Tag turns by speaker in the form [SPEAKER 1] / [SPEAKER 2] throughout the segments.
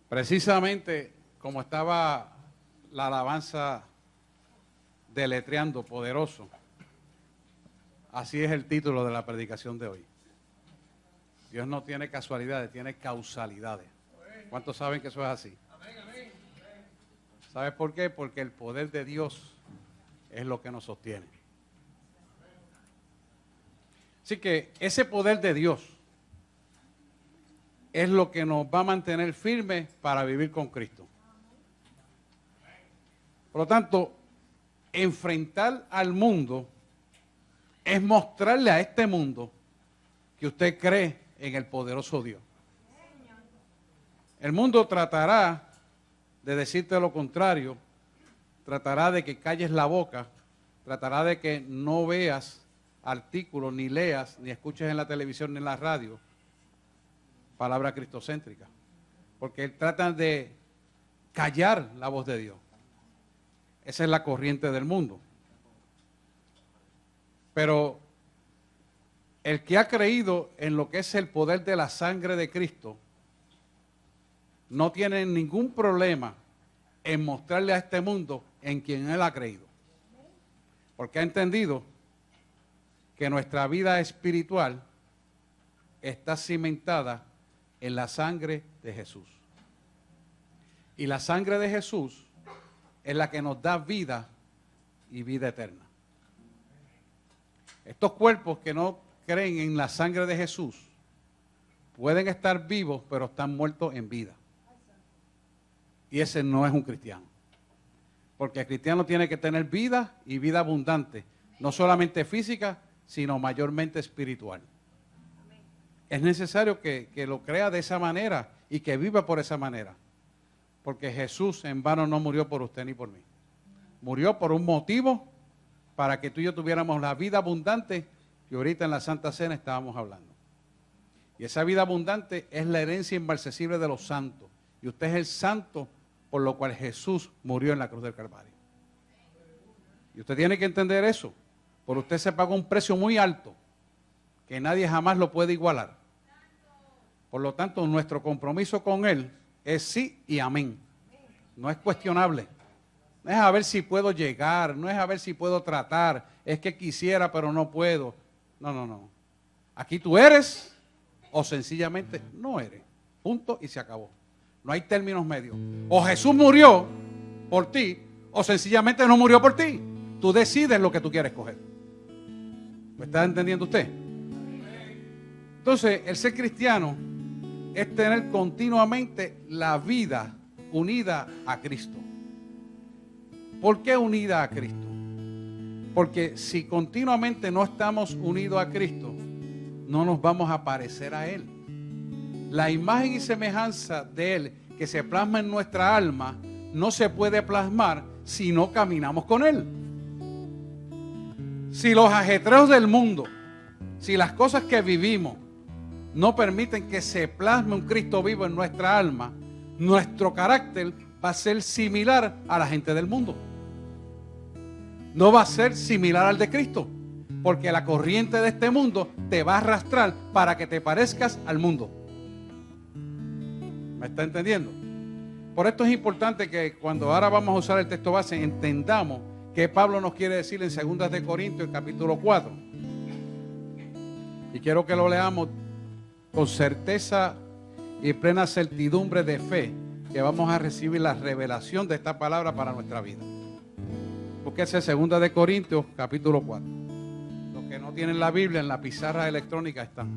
[SPEAKER 1] Precisamente como estaba la alabanza deletreando, poderoso, así es el título de la predicación de hoy. Dios no tiene casualidades, tiene causalidades. ¿Cuántos saben que eso es así? ¿Sabes por qué? Porque el poder de Dios es lo que nos sostiene. Así que ese poder de Dios es lo que nos va a mantener firmes para vivir con Cristo. Por lo tanto, enfrentar al mundo es mostrarle a este mundo que usted cree en el poderoso Dios. El mundo tratará de decirte lo contrario, tratará de que calles la boca, tratará de que no veas artículos, ni leas, ni escuches en la televisión, ni en la radio, palabra cristocéntrica, porque tratan de callar la voz de Dios. Esa es la corriente del mundo. Pero el que ha creído en lo que es el poder de la sangre de Cristo, no tiene ningún problema en mostrarle a este mundo en quien él ha creído. Porque ha entendido que nuestra vida espiritual está cimentada en la sangre de Jesús. Y la sangre de Jesús es la que nos da vida y vida eterna. Estos cuerpos que no creen en la sangre de Jesús pueden estar vivos, pero están muertos en vida. Y ese no es un cristiano. Porque el cristiano tiene que tener vida y vida abundante, no solamente física, sino mayormente espiritual. Es necesario que lo crea de esa manera y que viva por esa manera. Porque Jesús en vano no murió por usted ni por mí. Murió por un motivo, para que tú y yo tuviéramos la vida abundante que ahorita en la Santa Cena estábamos hablando. Y esa vida abundante es la herencia inmarcesible de los santos. Y usted es el santo por lo cual Jesús murió en la cruz del Calvario. Y usted tiene que entender eso. Por usted se pagó un precio muy alto, que nadie jamás lo puede igualar. Por lo tanto, nuestro compromiso con Él es sí y amén. No es cuestionable. No es a ver si puedo llegar, no es a ver si puedo tratar, es que quisiera pero no puedo. No. Aquí tú eres o sencillamente no eres. Punto y se acabó. No hay términos medios. O Jesús murió por ti o sencillamente no murió por ti. Tú decides lo que tú quieres coger. ¿Me está entendiendo usted? Entonces, el ser cristiano es tener continuamente la vida unida a Cristo. ¿Por qué unida a Cristo? Porque si continuamente no estamos unidos a Cristo, no nos vamos a parecer a Él. La imagen y semejanza de Él que se plasma en nuestra alma no se puede plasmar si no caminamos con Él. Si los ajetreos del mundo, si las cosas que vivimos no permiten que se plasme un Cristo vivo en nuestra alma, nuestro carácter va a ser similar a la gente del mundo. No va a ser similar al de Cristo, porque la corriente de este mundo te va a arrastrar para que te parezcas al mundo. ¿Me está entendiendo? Por esto es importante que cuando ahora vamos a usar el texto base entendamos qué Pablo nos quiere decir en 2 de Corintios capítulo 4. Y quiero que lo leamos con certeza y plena certidumbre de fe, que vamos a recibir la revelación de esta palabra para nuestra vida. Porque ese es 2 de Corintios capítulo 4. Los que no tienen la Biblia en la pizarra electrónica están.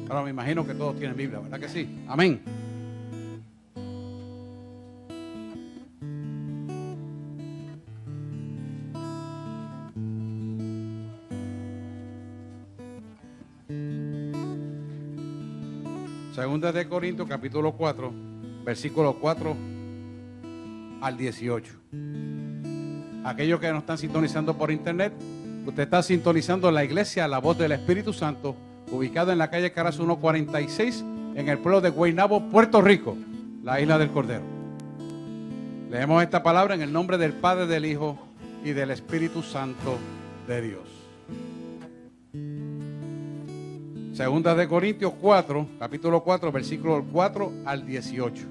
[SPEAKER 1] Ahora me imagino que todos tienen Biblia, ¿verdad que sí? Amén. Segunda de Corintios capítulo 4, versículos 4 al 18. Aquellos que nos están sintonizando por internet, usted está sintonizando la iglesia La Voz del Espíritu Santo, ubicado en la calle Carazo 146, en el pueblo de Guaynabo, Puerto Rico, la isla del Cordero. Leemos esta palabra en el nombre del Padre, del Hijo y del Espíritu Santo de Dios. Segunda de Corintios 4, capítulo 4, versículos 4 al 18.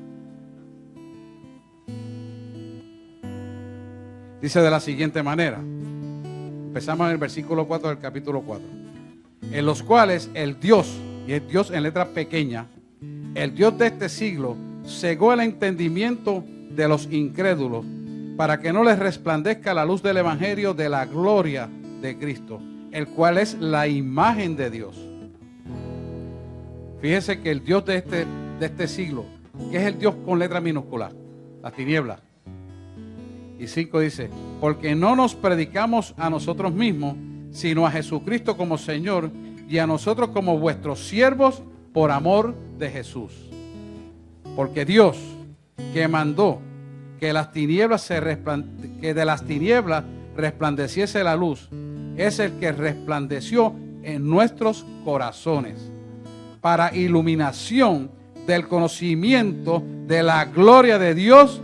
[SPEAKER 1] Dice de la siguiente manera. Empezamos en el versículo 4 del capítulo 4. En los cuales el Dios, y es Dios en letra pequeña, el Dios de este siglo, cegó el entendimiento de los incrédulos para que no les resplandezca la luz del evangelio de la gloria de Cristo, el cual es la imagen de Dios. Fíjese que el Dios de este siglo, que es el Dios con letra minúscula, las tinieblas. Y 5 dice, porque no nos predicamos a nosotros mismos, sino a Jesucristo como Señor y a nosotros como vuestros siervos por amor de Jesús. Porque Dios, que mandó que que de las tinieblas resplandeciese la luz, es el que resplandeció en nuestros corazones para iluminación del conocimiento de la gloria de Dios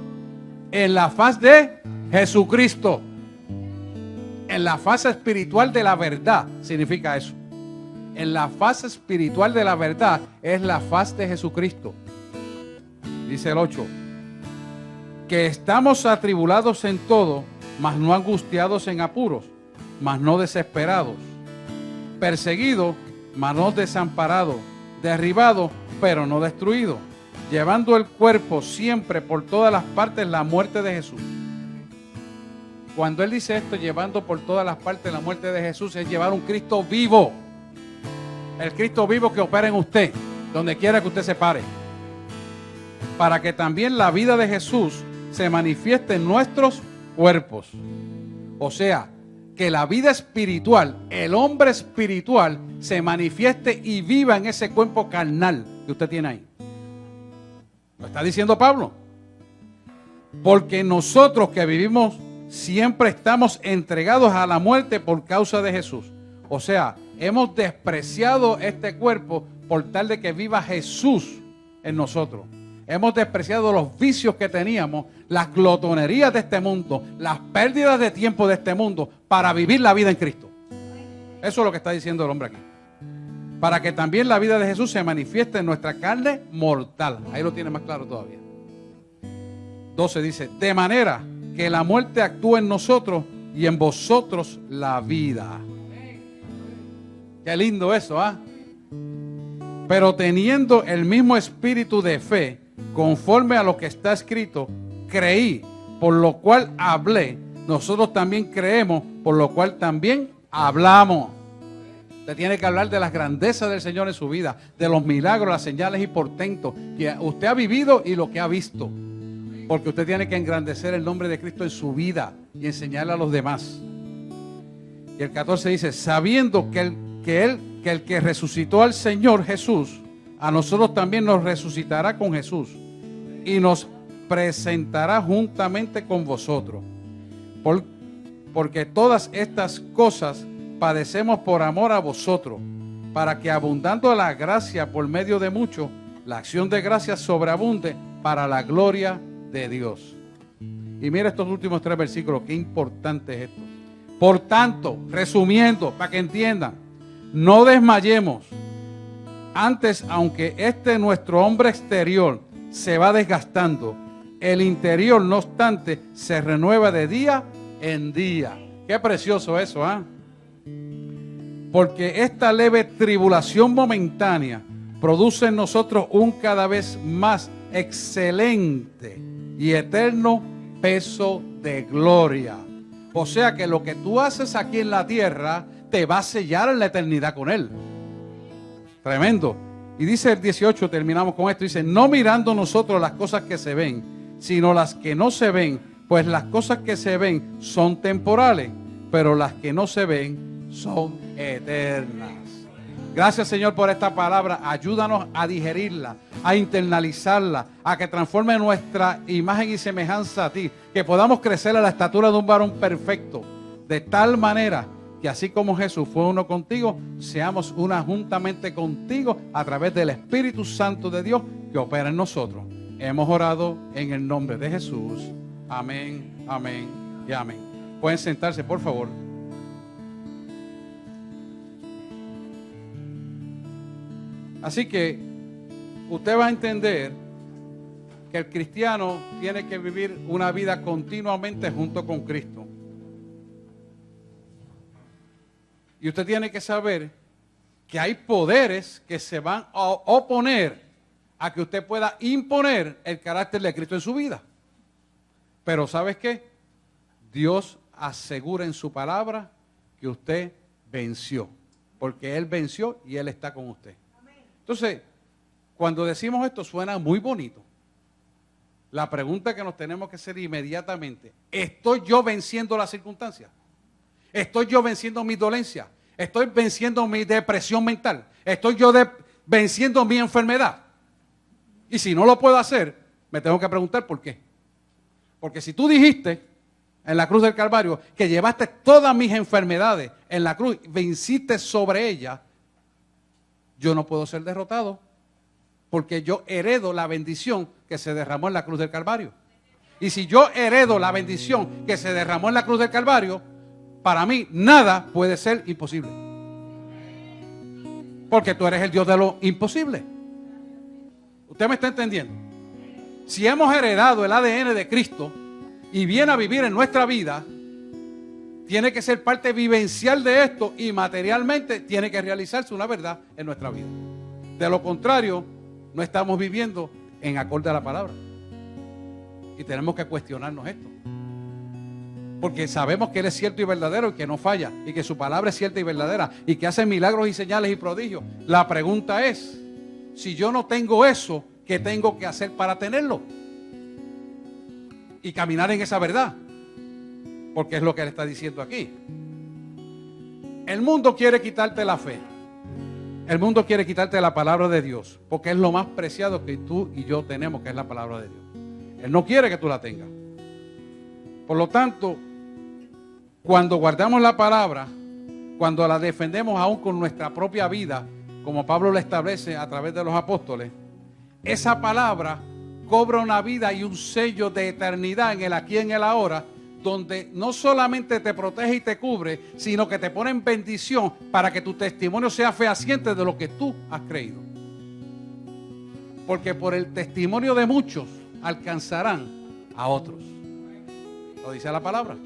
[SPEAKER 1] en la faz de Jesucristo. En la faz espiritual de la verdad significa eso. En la faz espiritual de la verdad es la faz de Jesucristo. Dice el 8, que estamos atribulados en todo, mas no angustiados en apuros, mas no desesperados, perseguidos, mas no desamparados, derribados, pero no destruidos, llevando el cuerpo siempre por todas las partes la muerte de Jesús. Cuando él dice esto, llevando por todas las partes la muerte de Jesús, es llevar un Cristo vivo. El Cristo vivo que opera en usted, donde quiera que usted se pare. Para que también la vida de Jesús se manifieste en nuestros cuerpos. O sea, que la vida espiritual, el hombre espiritual, se manifieste y viva en ese cuerpo carnal que usted tiene ahí. Lo está diciendo Pablo. Porque nosotros que vivimos siempre estamos entregados a la muerte por causa de Jesús. O sea, hemos despreciado este cuerpo por tal de que viva Jesús en nosotros. Hemos despreciado los vicios que teníamos, las glotonerías de este mundo, las pérdidas de tiempo de este mundo para vivir la vida en Cristo. Eso es lo que está diciendo el hombre aquí. Para que también la vida de Jesús se manifieste en nuestra carne mortal. Ahí lo tiene más claro todavía. 12 dice, de manera que la muerte actúe en nosotros y en vosotros la vida. Qué lindo eso, ¿ah? Pero teniendo el mismo espíritu de fe, conforme a lo que está escrito, creí, por lo cual hablé. Nosotros también creemos, por lo cual también hablamos. Usted tiene que hablar de las grandezas del Señor en su vida, de los milagros, las señales y portentos que usted ha vivido y lo que ha visto. Porque usted tiene que engrandecer el nombre de Cristo en su vida y enseñarle a los demás. Y el 14 dice, sabiendo que el que resucitó al Señor Jesús, a nosotros también nos resucitará con Jesús y nos presentará juntamente con vosotros. Porque todas estas cosas padecemos por amor a vosotros, para que abundando la gracia por medio de muchos, la acción de gracia sobreabunde para la gloria de Dios. Y mira estos últimos 3 versículos, qué importante es esto. Por tanto, resumiendo, para que entiendan, no desmayemos. Antes, aunque nuestro hombre exterior se va desgastando, el interior, no obstante, se renueva de día en día. Qué precioso eso, ¿ah? Porque esta leve tribulación momentánea produce en nosotros un cada vez más excelente y eterno peso de gloria. O sea que lo que tú haces aquí en la tierra te va a sellar en la eternidad con Él. Tremendo. Y dice el 18, terminamos con esto, dice, no mirando nosotros las cosas que se ven, sino las que no se ven, pues las cosas que se ven son temporales, pero las que no se ven son eternas. Gracias, Señor, por esta palabra. Ayúdanos a digerirla, a internalizarla, a que transforme nuestra imagen y semejanza a ti, que podamos crecer a la estatura de un varón perfecto, de tal manera que así como Jesús fue uno contigo, seamos una juntamente contigo a través del Espíritu Santo de Dios que opera en nosotros. Hemos orado en el nombre de Jesús. Amén, amén y amén. Pueden sentarse, por favor. Así que usted va a entender que el cristiano tiene que vivir una vida continuamente junto con Cristo. Y usted tiene que saber que hay poderes que se van a oponer a que usted pueda imponer el carácter de Cristo en su vida. Pero ¿sabes qué? Dios asegura en su palabra que usted venció, porque Él venció y Él está con usted. Entonces, cuando decimos esto suena muy bonito. La pregunta que nos tenemos que hacer inmediatamente: ¿estoy yo venciendo las circunstancias? ¿Estoy yo venciendo mi dolencia? ¿Estoy venciendo mi depresión mental? ¿Estoy yo venciendo mi enfermedad? Y si no lo puedo hacer, me tengo que preguntar por qué. Porque si tú dijiste en la cruz del Calvario que llevaste todas mis enfermedades en la cruz, venciste sobre ellas, yo no puedo ser derrotado, porque yo heredo la bendición que se derramó en la cruz del Calvario. Y si yo heredo la bendición que se derramó en la cruz del Calvario, para mí nada puede ser imposible. Porque tú eres el Dios de lo imposible. ¿Usted me está entendiendo? Si hemos heredado el ADN de Cristo y viene a vivir en nuestra vida, tiene que ser parte vivencial de esto y materialmente tiene que realizarse una verdad en nuestra vida. De lo contrario, no estamos viviendo en acorde a la palabra. Y tenemos que cuestionarnos esto. Porque sabemos que Él es cierto y verdadero y que no falla. Y que su palabra es cierta y verdadera. Y que hace milagros y señales y prodigios. La pregunta es, si yo no tengo eso, ¿qué tengo que hacer para tenerlo? Y caminar en esa verdad. Porque es lo que Él está diciendo aquí. El mundo quiere quitarte la fe. El mundo quiere quitarte la palabra de Dios. Porque es lo más preciado que tú y yo tenemos, que es la palabra de Dios. Él no quiere que tú la tengas. Por lo tanto, cuando guardamos la palabra, cuando la defendemos aún con nuestra propia vida, como Pablo la establece a través de los apóstoles, esa palabra cobra una vida y un sello de eternidad en el aquí y en el ahora, donde no solamente te protege y te cubre, sino que te pone en bendición para que tu testimonio sea fehaciente de lo que tú has creído. Porque por el testimonio de muchos alcanzarán a otros. Lo dice la palabra.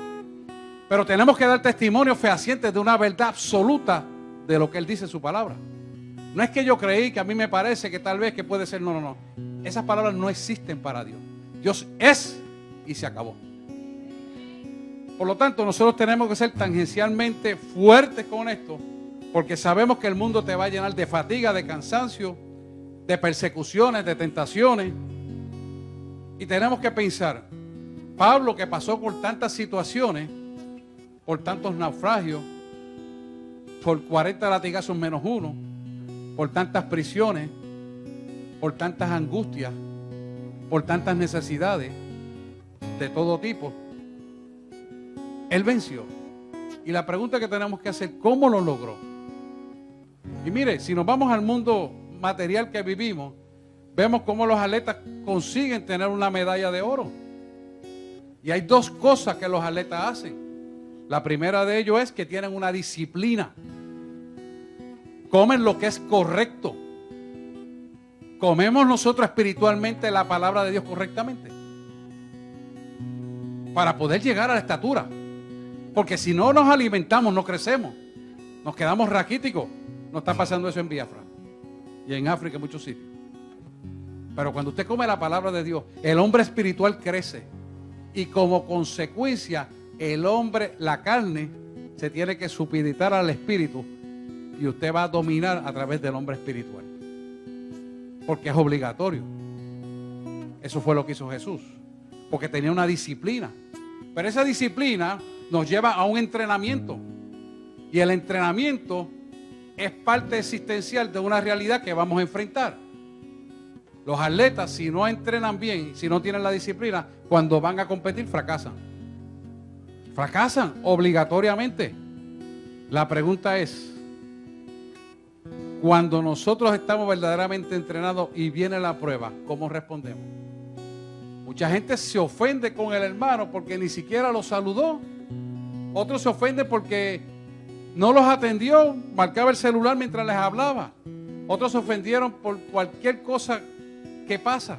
[SPEAKER 1] Pero tenemos que dar testimonio fehaciente de una verdad absoluta de lo que Él dice en su palabra. No es que yo creí, que a mí me parece que tal vez que puede ser. No. Esas palabras no existen para Dios. Dios es y se acabó. Por lo tanto, nosotros tenemos que ser tangencialmente fuertes con esto, porque sabemos que el mundo te va a llenar de fatiga, de cansancio, de persecuciones, de tentaciones. Y tenemos que pensar, Pablo, que pasó por tantas situaciones, por tantos naufragios, por 40 latigazos menos uno, por tantas prisiones, por tantas angustias, por tantas necesidades de todo tipo, Él venció. Y la pregunta que tenemos que hacer, ¿cómo lo logró? Y mire, si nos vamos al mundo material que vivimos, vemos cómo los atletas consiguen tener una medalla de oro. Y hay dos cosas que los atletas hacen. La primera de ellos es que tienen una disciplina. Comen lo que es correcto. Comemos nosotros espiritualmente la palabra de Dios correctamente. Para poder llegar a la estatura. Porque si no nos alimentamos, no crecemos. Nos quedamos raquíticos. No está pasando eso en Biafra. Y en África, en muchos sitios. Pero cuando usted come la palabra de Dios, el hombre espiritual crece. Y como consecuencia, el hombre, la carne, se tiene que supeditar al espíritu. Y usted va a dominar a través del hombre espiritual. Porque es obligatorio. Eso fue lo que hizo Jesús. Porque tenía una disciplina. Pero esa disciplina nos lleva a un entrenamiento. Y el entrenamiento es parte existencial de una realidad que vamos a enfrentar. Los atletas, si no entrenan bien, si no tienen la disciplina, cuando van a competir fracasan. Fracasan obligatoriamente. La pregunta es, cuando nosotros estamos verdaderamente entrenados y viene la prueba, ¿cómo respondemos? Mucha gente se ofende con el hermano porque ni siquiera lo saludó. Otros se ofenden porque no los atendió, marcaba el celular mientras les hablaba. Otros se ofendieron por cualquier cosa que pasa.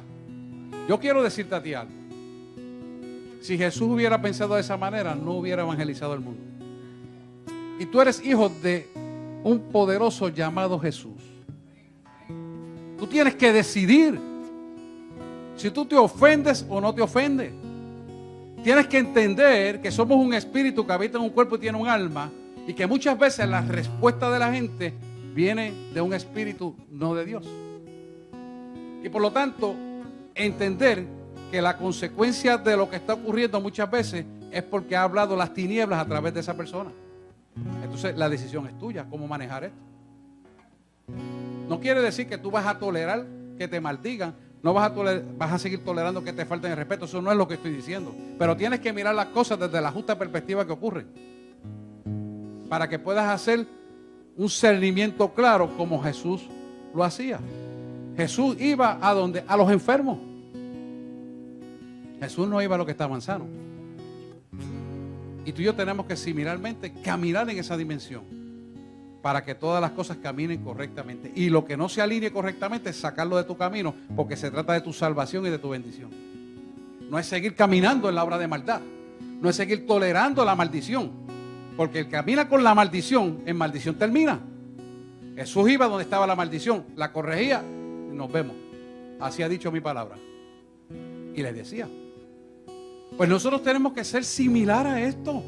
[SPEAKER 1] Yo quiero decirte a ti algo. Si Jesús hubiera pensado de esa manera, no hubiera evangelizado el mundo. Y tú eres hijo de un poderoso llamado Jesús. Tú tienes que decidir si tú te ofendes o no te ofendes. Tienes que entender que somos un espíritu que habita en un cuerpo y tiene un alma, y que muchas veces la respuesta de la gente viene de un espíritu, no de Dios. Y por lo tanto, entender que la consecuencia de lo que está ocurriendo muchas veces es porque ha hablado las tinieblas a través de esa persona. Entonces la decisión es tuya, cómo manejar esto. No quiere decir que tú vas a tolerar que te maldigan, no vas a seguir tolerando que te falten el respeto. Eso no es lo que estoy diciendo. Pero tienes que mirar las cosas desde la justa perspectiva que ocurren, para que puedas hacer un cernimiento claro como Jesús lo hacía. Jesús iba a donde, a los enfermos. Jesús no iba a los que estaban sanos. Y tú y yo tenemos que similarmente caminar en esa dimensión, para que todas las cosas caminen correctamente. Y lo que no se alinee correctamente, sacarlo de tu camino, porque se trata de tu salvación y de tu bendición. No es seguir caminando en la obra de maldad. No es seguir tolerando la maldición. Porque el que camina con la maldición, en maldición termina. Jesús iba donde estaba la maldición, la corregía y nos vemos. Así ha dicho mi palabra. Y les decía. Pues nosotros tenemos que ser similar a esto,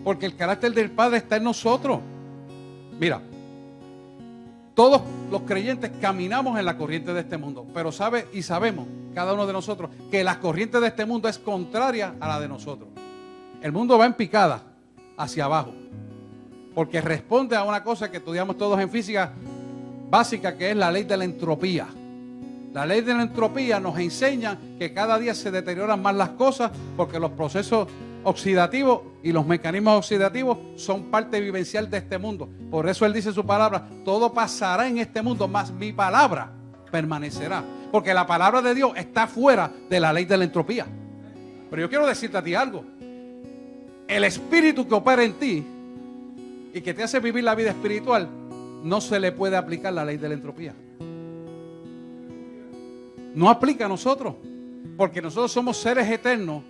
[SPEAKER 1] porque el carácter del Padre está en nosotros. Mira, todos los creyentes caminamos en la corriente de este mundo, pero sabemos, cada uno de nosotros, que la corriente de este mundo es contraria a la de nosotros. El mundo va en picada hacia abajo, porque responde a una cosa que estudiamos todos en física básica, que es la ley de la entropía. La ley de la entropía nos enseña que cada día se deterioran más las cosas, porque los procesos oxidativos y los mecanismos oxidativos son parte vivencial de este mundo. Por eso Él dice en su palabra: todo pasará en este mundo, mas mi palabra permanecerá. Porque la palabra de Dios está fuera de la ley de la entropía. Pero yo quiero decirte a ti algo. El espíritu que opera en ti y que te hace vivir la vida espiritual, no se le puede aplicar la ley de la entropía. No aplica a nosotros, porque nosotros somos seres eternos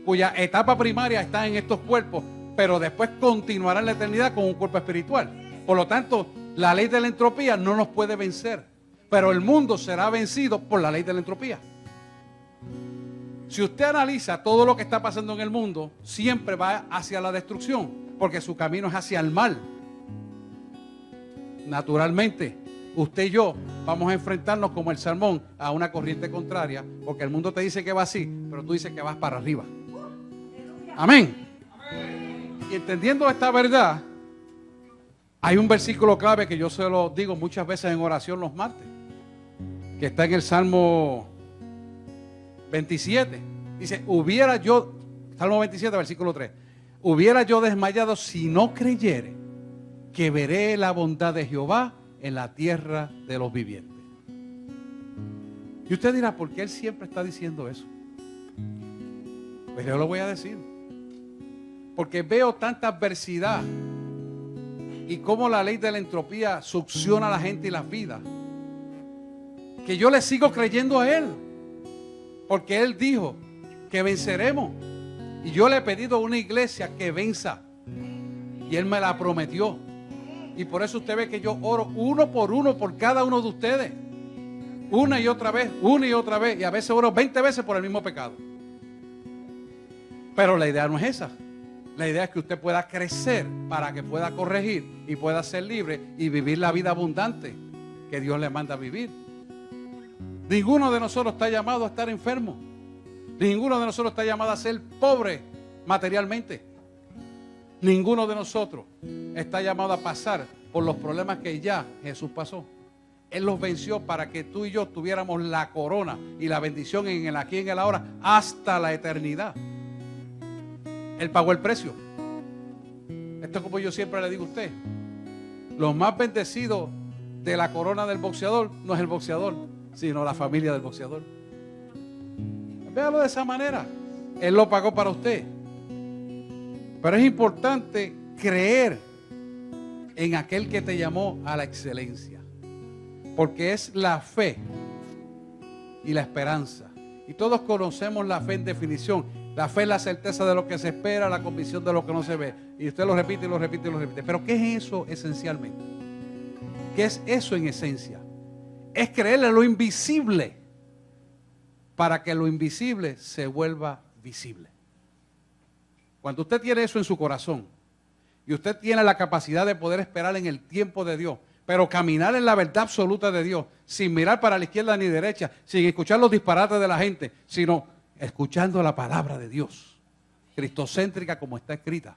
[SPEAKER 1] cuya etapa primaria está en estos cuerpos, pero después continuará en la eternidad con un cuerpo espiritual. Por lo tanto, la ley de la entropía no nos puede vencer, pero el mundo será vencido por la ley de la entropía. Si usted analiza todo lo que está pasando en el mundo, siempre va hacia la destrucción, porque su camino es hacia el mal. Naturalmente, usted y yo vamos a enfrentarnos como el salmón a una corriente contraria, porque el mundo te dice que va así, pero tú dices que vas para arriba. Amén. Y entendiendo esta verdad, hay un versículo clave que yo se lo digo muchas veces en oración los martes, que está en el Salmo 27. Dice: Salmo 27, versículo 3. Hubiera yo desmayado si no creyere que veré la bondad de Jehová en la tierra de los vivientes. Y usted dirá: ¿por qué él siempre está diciendo eso? Pues yo lo voy a decir. Porque veo tanta adversidad y cómo la ley de la entropía succiona a la gente y las vidas, que yo le sigo creyendo a él. Porque él dijo que venceremos. Y yo le he pedido a una iglesia que venza. Y él me la prometió. Y por eso usted ve que yo oro uno por cada uno de ustedes. Una y otra vez. Y a veces oro 20 veces por el mismo pecado. Pero la idea no es esa. La idea es que usted pueda crecer para que pueda corregir y pueda ser libre y vivir la vida abundante que Dios le manda a vivir. Ninguno de nosotros está llamado a estar enfermo. Ninguno de nosotros está llamado a ser pobre materialmente. Ninguno de nosotros está llamado a pasar por los problemas que ya Jesús pasó. Él los venció para que tú y yo tuviéramos la corona y la bendición en el aquí y en el ahora hasta la eternidad. Él pagó el precio. Esto es como yo siempre le digo a usted: los más bendecidos de la corona del boxeador no es el boxeador, sino la familia del boxeador. Véalo de esa manera. Él lo pagó para usted. Pero es importante creer en aquel que te llamó a la excelencia, porque es la fe y la esperanza. Y todos conocemos la fe en definición. La fe es la certeza de lo que se espera, la convicción de lo que no se ve. Y usted lo repite y lo repite y lo repite. Pero ¿qué es eso esencialmente? ¿Qué es eso en esencia? Es creerle lo invisible para que lo invisible se vuelva visible. Cuando usted tiene eso en su corazón y usted tiene la capacidad de poder esperar en el tiempo de Dios, pero caminar en la verdad absoluta de Dios, sin mirar para la izquierda ni derecha, sin escuchar los disparates de la gente, sino escuchando la palabra de Dios, cristocéntrica como está escrita.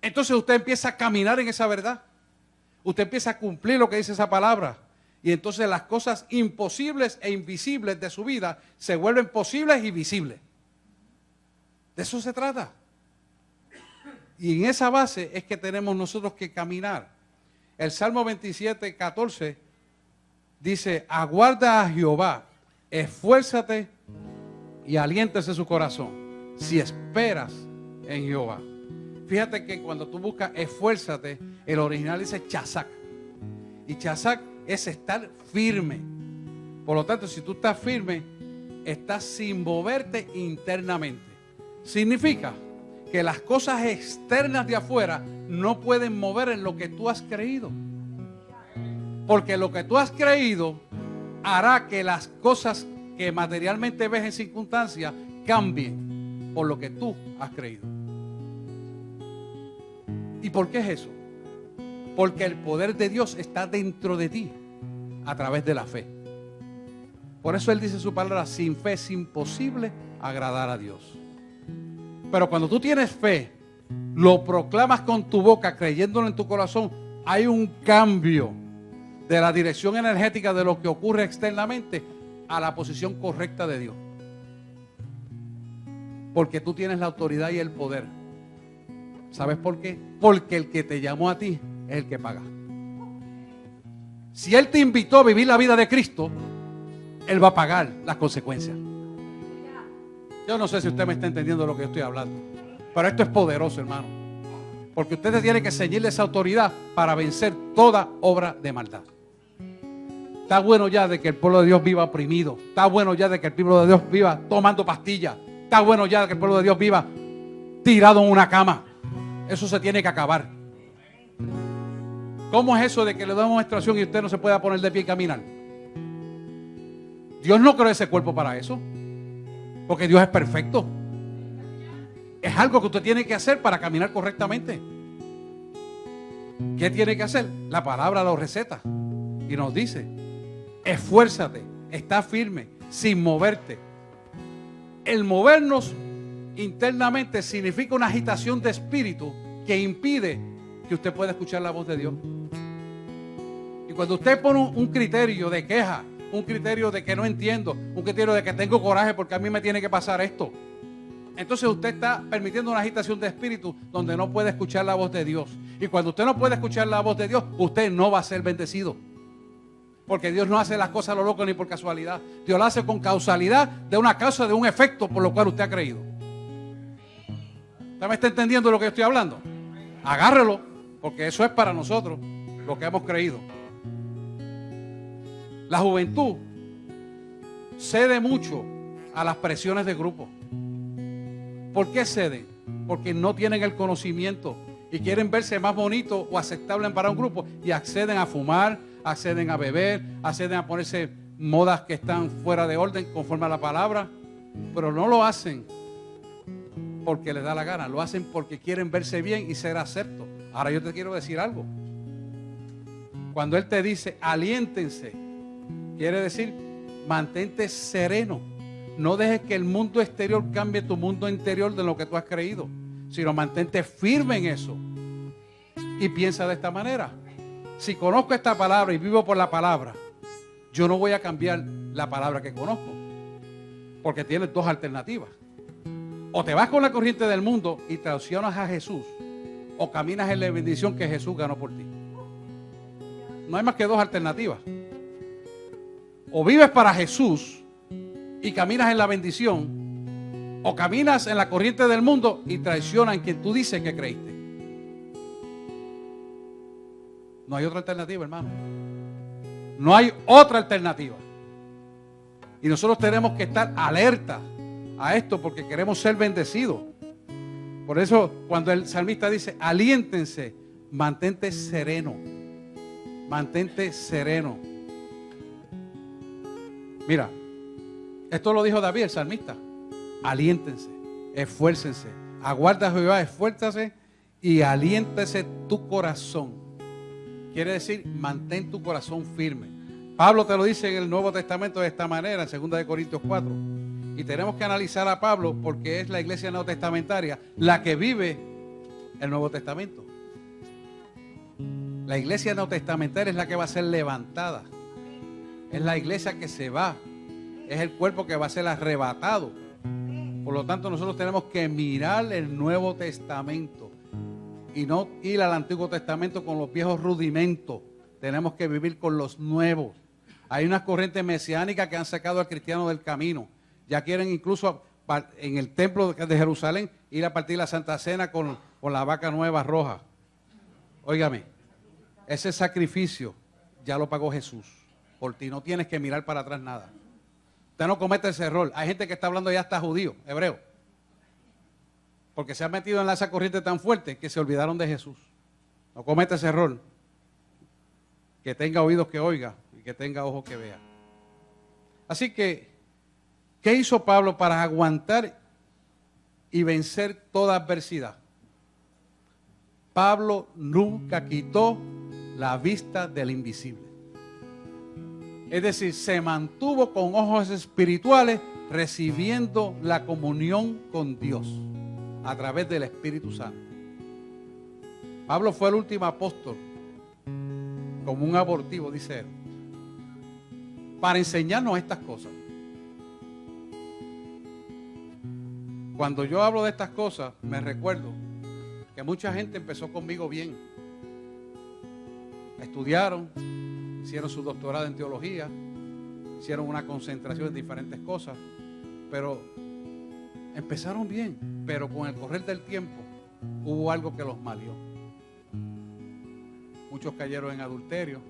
[SPEAKER 1] Entonces usted empieza a caminar en esa verdad. Usted empieza a cumplir lo que dice esa palabra. Y entonces las cosas imposibles e invisibles de su vida se vuelven posibles y visibles. De eso se trata. Y en esa base es que tenemos nosotros que caminar. El Salmo 27, 14 dice: aguarda a Jehová, esfuérzate y aliéntese su corazón, si esperas en Jehová. Fíjate que cuando tú buscas esfuérzate, el original dice chazak. Y chazak es estar firme. Por lo tanto, si tú estás firme, estás sin moverte internamente. Significa que las cosas externas de afuera no pueden mover en lo que tú has creído. Porque lo que tú has creído hará que las cosas que materialmente ves en circunstancias cambien por lo que tú has creído. ¿Y por qué es eso? Porque el poder de Dios está dentro de ti a través de la fe. Por eso Él dice en su palabra: sin fe es imposible agradar a Dios. Pero cuando tú tienes fe, lo proclamas con tu boca, creyéndolo en tu corazón, hay un cambio de la dirección energética de lo que ocurre externamente a la posición correcta de Dios. Porque tú tienes la autoridad y el poder. ¿Sabes por qué? Porque el que te llamó a ti es el que paga. Si Él te invitó a vivir la vida de Cristo, Él va a pagar las consecuencias. Yo no sé si usted me está entendiendo lo que yo estoy hablando, pero esto es poderoso, hermano. Porque usted tiene que ceñirle esa autoridad para vencer toda obra de maldad. Está bueno ya de que el pueblo de Dios viva oprimido. Está bueno ya de que el pueblo de Dios viva tomando pastillas. Está bueno ya de que el pueblo de Dios viva tirado en una cama. Eso se tiene que acabar. ¿Cómo es eso de que le damos menstruación y usted no se pueda poner de pie y caminar? Dios no creó ese cuerpo para eso. Porque Dios es perfecto. Es algo que usted tiene que hacer para caminar correctamente. ¿Qué tiene que hacer? La palabra lo receta y nos dice: esfuérzate, está firme, sin moverte. El movernos internamente significa una agitación de espíritu que impide que usted pueda escuchar la voz de Dios. Y cuando usted pone un criterio de queja, un criterio de que no entiendo, un criterio de que tengo coraje porque a mí me tiene que pasar esto, entonces usted está permitiendo una agitación de espíritu donde no puede escuchar la voz de Dios. Y cuando usted no puede escuchar la voz de Dios, usted no va a ser bendecido. Porque Dios no hace las cosas a lo loco ni por casualidad. Dios las hace con causalidad de una causa, de un efecto por lo cual usted ha creído. ¿Usted me está entendiendo lo que yo estoy hablando? Agárrelo, porque eso es para nosotros lo que hemos creído. La juventud cede mucho a las presiones de grupo. ¿Por qué ceden? Porque no tienen el conocimiento y quieren verse más bonitos o aceptables para un grupo y acceden a fumar, acceden a beber, acceden a ponerse modas que están fuera de orden conforme a la palabra, pero no lo hacen porque les da la gana, lo hacen porque quieren verse bien y ser aceptos. Ahora yo te quiero decir algo. Cuando Él te dice aliéntense, quiere decir mantente sereno. No dejes que el mundo exterior cambie tu mundo interior de lo que tú has creído, sino mantente firme en eso. Y piensa de esta manera: si conozco esta palabra y vivo por la palabra, yo no voy a cambiar la palabra que conozco, porque tienes dos alternativas. O te vas con la corriente del mundo y traicionas a Jesús, o caminas en la bendición que Jesús ganó por ti. No hay más que dos alternativas. O vives para Jesús y caminas en la bendición, o caminas en la corriente del mundo y traicionas en quien tú dices que creíste. No hay otra alternativa, hermano. No hay otra alternativa. Y nosotros tenemos que estar alerta a esto porque queremos ser bendecidos. Por eso cuando el salmista dice, aliéntense, mantente sereno. Mantente sereno. Mira, esto lo dijo David, el salmista. Aliéntense, esfuércense. Aguarda a Jehová, esfuérzase y aliéntese tu corazón. Quiere decir, mantén tu corazón firme. Pablo te lo dice en el Nuevo Testamento de esta manera, en 2 Corintios 4. Y tenemos que analizar a Pablo porque es la iglesia neotestamentaria la que vive el Nuevo Testamento. La iglesia neotestamentaria es la que va a ser levantada. Es la iglesia que se va. Es el cuerpo que va a ser arrebatado. Por lo tanto, nosotros tenemos que mirar el Nuevo Testamento y no ir al Antiguo Testamento con los viejos rudimentos. Tenemos que vivir con los nuevos. Hay unas corrientes mesiánicas que han sacado al cristiano del camino. Ya quieren incluso en el templo de Jerusalén ir a partir la Santa Cena con la vaca nueva roja. Óigame, ese sacrificio ya lo pagó Jesús por ti. No tienes que mirar para atrás nada. Usted no comete ese error. Hay gente que está hablando ya hasta judío, hebreo. Porque se han metido en esa corriente tan fuerte que se olvidaron de Jesús. No comete ese error. Que tenga oídos que oiga y que tenga ojos que vea. Así que, ¿qué hizo Pablo para aguantar y vencer toda adversidad? Pablo nunca quitó la vista del invisible. Es decir, se mantuvo con ojos espirituales recibiendo la comunión con Dios a través del Espíritu Santo. Pablo fue el último apóstol, como un abortivo, dice él, para enseñarnos estas cosas. Cuando yo hablo de estas cosas, me recuerdo que mucha gente empezó conmigo bien. Estudiaron, hicieron su doctorado en teología, hicieron una concentración en diferentes cosas, pero empezaron bien, pero con el correr del tiempo hubo algo que los malió. Muchos cayeron en adulterio,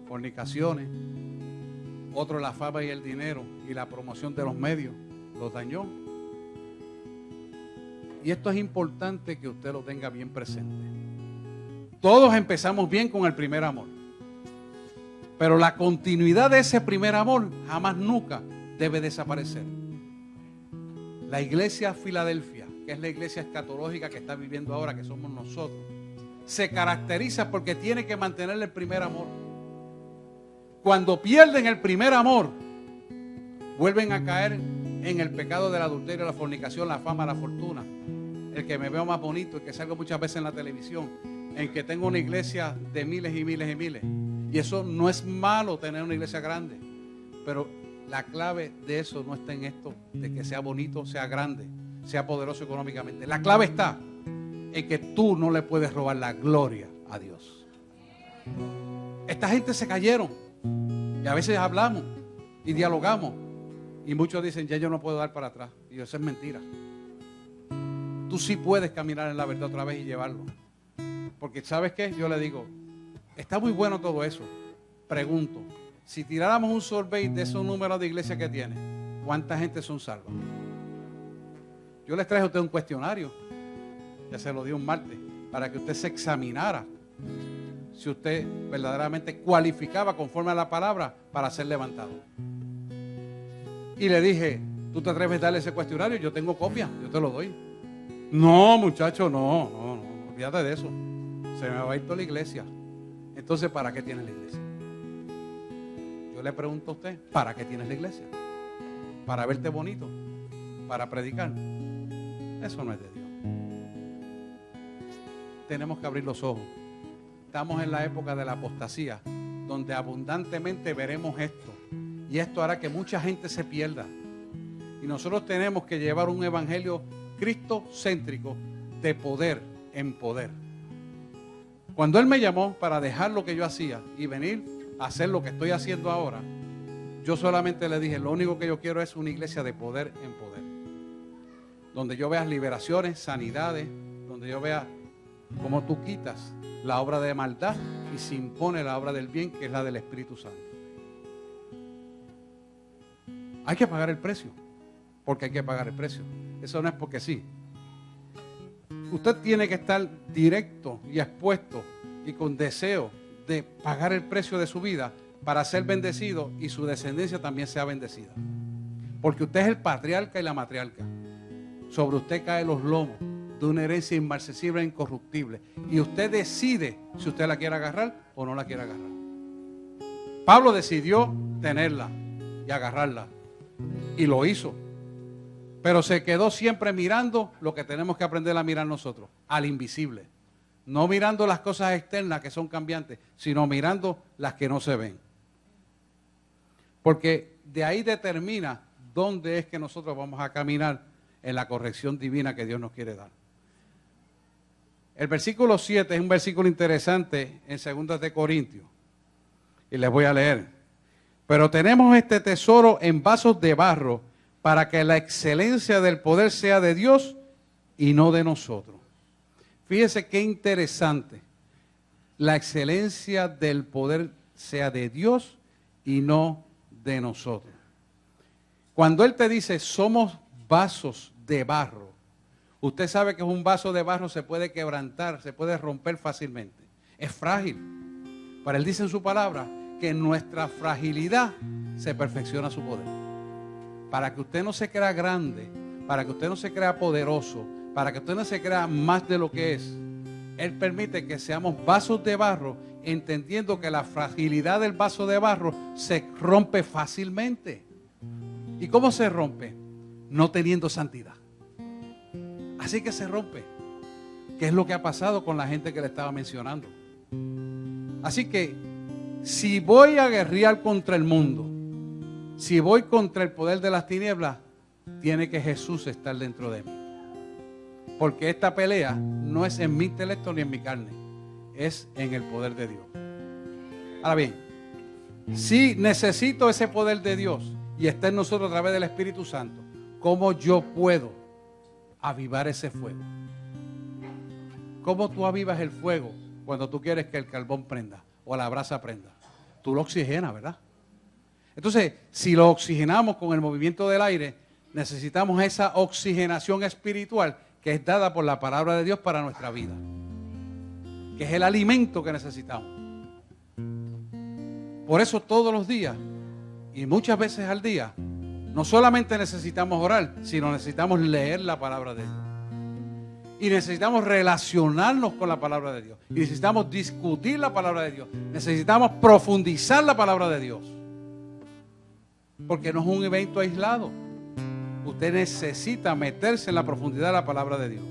[SPEAKER 1] fornicaciones, otros la fama y el dinero y la promoción de los medios los dañó. Y esto es importante que usted lo tenga bien presente. Todos empezamos bien con el primer amor. Pero la continuidad de ese primer amor jamás nunca debe desaparecer. La iglesia Filadelfia, que es la iglesia escatológica que está viviendo ahora, que somos nosotros, se caracteriza porque tiene que mantener el primer amor. Cuando pierden el primer amor, vuelven a caer en el pecado del adulterio, la fornicación, la fama, la fortuna. El que me veo más bonito, el que salgo muchas veces en la televisión, en que tengo una iglesia de miles y miles y miles. Y eso no es malo, tener una iglesia grande, pero la clave de eso no está en esto, de que sea bonito, sea grande, sea poderoso económicamente. La clave está en que tú no le puedes robar la gloria a Dios. Esta gente se cayeron y a veces hablamos y dialogamos y muchos dicen, ya yo no puedo dar para atrás. Y eso es mentira. Tú sí puedes caminar en la verdad otra vez y llevarlo. Porque ¿sabes qué? Yo le digo, está muy bueno todo eso. Pregunto, si tiráramos un survey de esos números de iglesia que tiene, ¿cuánta gente son salvas? Yo les traje a usted un cuestionario, ya se lo di un martes, para que usted se examinara si usted verdaderamente cualificaba conforme a la palabra para ser levantado. Y le dije, ¿tú te atreves a darle ese cuestionario? Yo tengo copia, yo te lo doy. No, muchacho, no, olvídate de eso. Se me va a ir toda la iglesia. Entonces, ¿para qué tienes la iglesia? Yo le pregunto a usted, ¿para qué tienes la iglesia? ¿Para verte bonito? ¿Para predicar? Eso no es de Dios. Tenemos que abrir los ojos. Estamos en la época de la apostasía, donde abundantemente veremos esto. Y esto hará que mucha gente se pierda. Y nosotros tenemos que llevar un evangelio cristocéntrico de poder en poder. Cuando Él me llamó para dejar lo que yo hacía y venir a hacer lo que estoy haciendo ahora, yo solamente le dije, lo único que yo quiero es una iglesia de poder en poder. Donde yo vea liberaciones, sanidades, donde yo vea cómo tú quitas la obra de maldad y se impone la obra del bien, que es la del Espíritu Santo. Hay que pagar el precio. porque hay que pagar el precio. Eso no es porque sí. Usted tiene que estar directo y expuesto y con deseo de pagar el precio de su vida para ser bendecido y su descendencia también sea bendecida. Porque usted es el patriarca y la matriarca. Sobre usted caen los lomos de una herencia inmarcesible e incorruptible. Y usted decide si usted la quiere agarrar o no la quiere agarrar. Pablo decidió tenerla y agarrarla. Y lo hizo. Pero se quedó siempre mirando lo que tenemos que aprender a mirar nosotros, al invisible. No mirando las cosas externas que son cambiantes, sino mirando las que no se ven. Porque de ahí determina dónde es que nosotros vamos a caminar en la corrección divina que Dios nos quiere dar. El versículo 7 es un versículo interesante en 2 de Corintios. Y les voy a leer. Pero tenemos este tesoro en vasos de barro para que la excelencia del poder sea de Dios y no de nosotros. Fíjese qué interesante. La excelencia del poder sea de Dios y no de nosotros. Cuando Él te dice, somos vasos de barro, usted sabe que un vaso de barro se puede quebrantar, se puede romper fácilmente. Es frágil. Pero Él dice en su palabra que en nuestra fragilidad se perfecciona su poder. Para que usted no se crea grande, para que usted no se crea poderoso, para que usted no se crea más de lo que es, Él permite que seamos vasos de barro, entendiendo que la fragilidad del vaso de barro se rompe fácilmente. ¿Y cómo se rompe? No teniendo santidad. Así que se rompe. ¿Qué es lo que ha pasado con la gente que le estaba mencionando? Así que si voy a guerrear contra el mundo, si voy contra el poder de las tinieblas, tiene que Jesús estar dentro de mí. Porque esta pelea no es en mi intelecto ni en mi carne, es en el poder de Dios. Ahora bien, si necesito ese poder de Dios y está en nosotros a través del Espíritu Santo, ¿cómo yo puedo avivar ese fuego? ¿Cómo tú avivas el fuego cuando tú quieres que el carbón prenda o la brasa prenda? Tú lo oxigenas, ¿verdad? Entonces, si lo oxigenamos con el movimiento del aire, necesitamos esa oxigenación espiritual que es dada por la palabra de Dios para nuestra vida, que es el alimento que necesitamos. Por eso todos los días y muchas veces al día, no solamente necesitamos orar, sino necesitamos leer la palabra de Dios. Y necesitamos relacionarnos con la palabra de Dios. Y necesitamos discutir la palabra de Dios. Necesitamos profundizar la palabra de Dios. Porque no es un evento aislado. Usted necesita meterse en la profundidad de la palabra de Dios.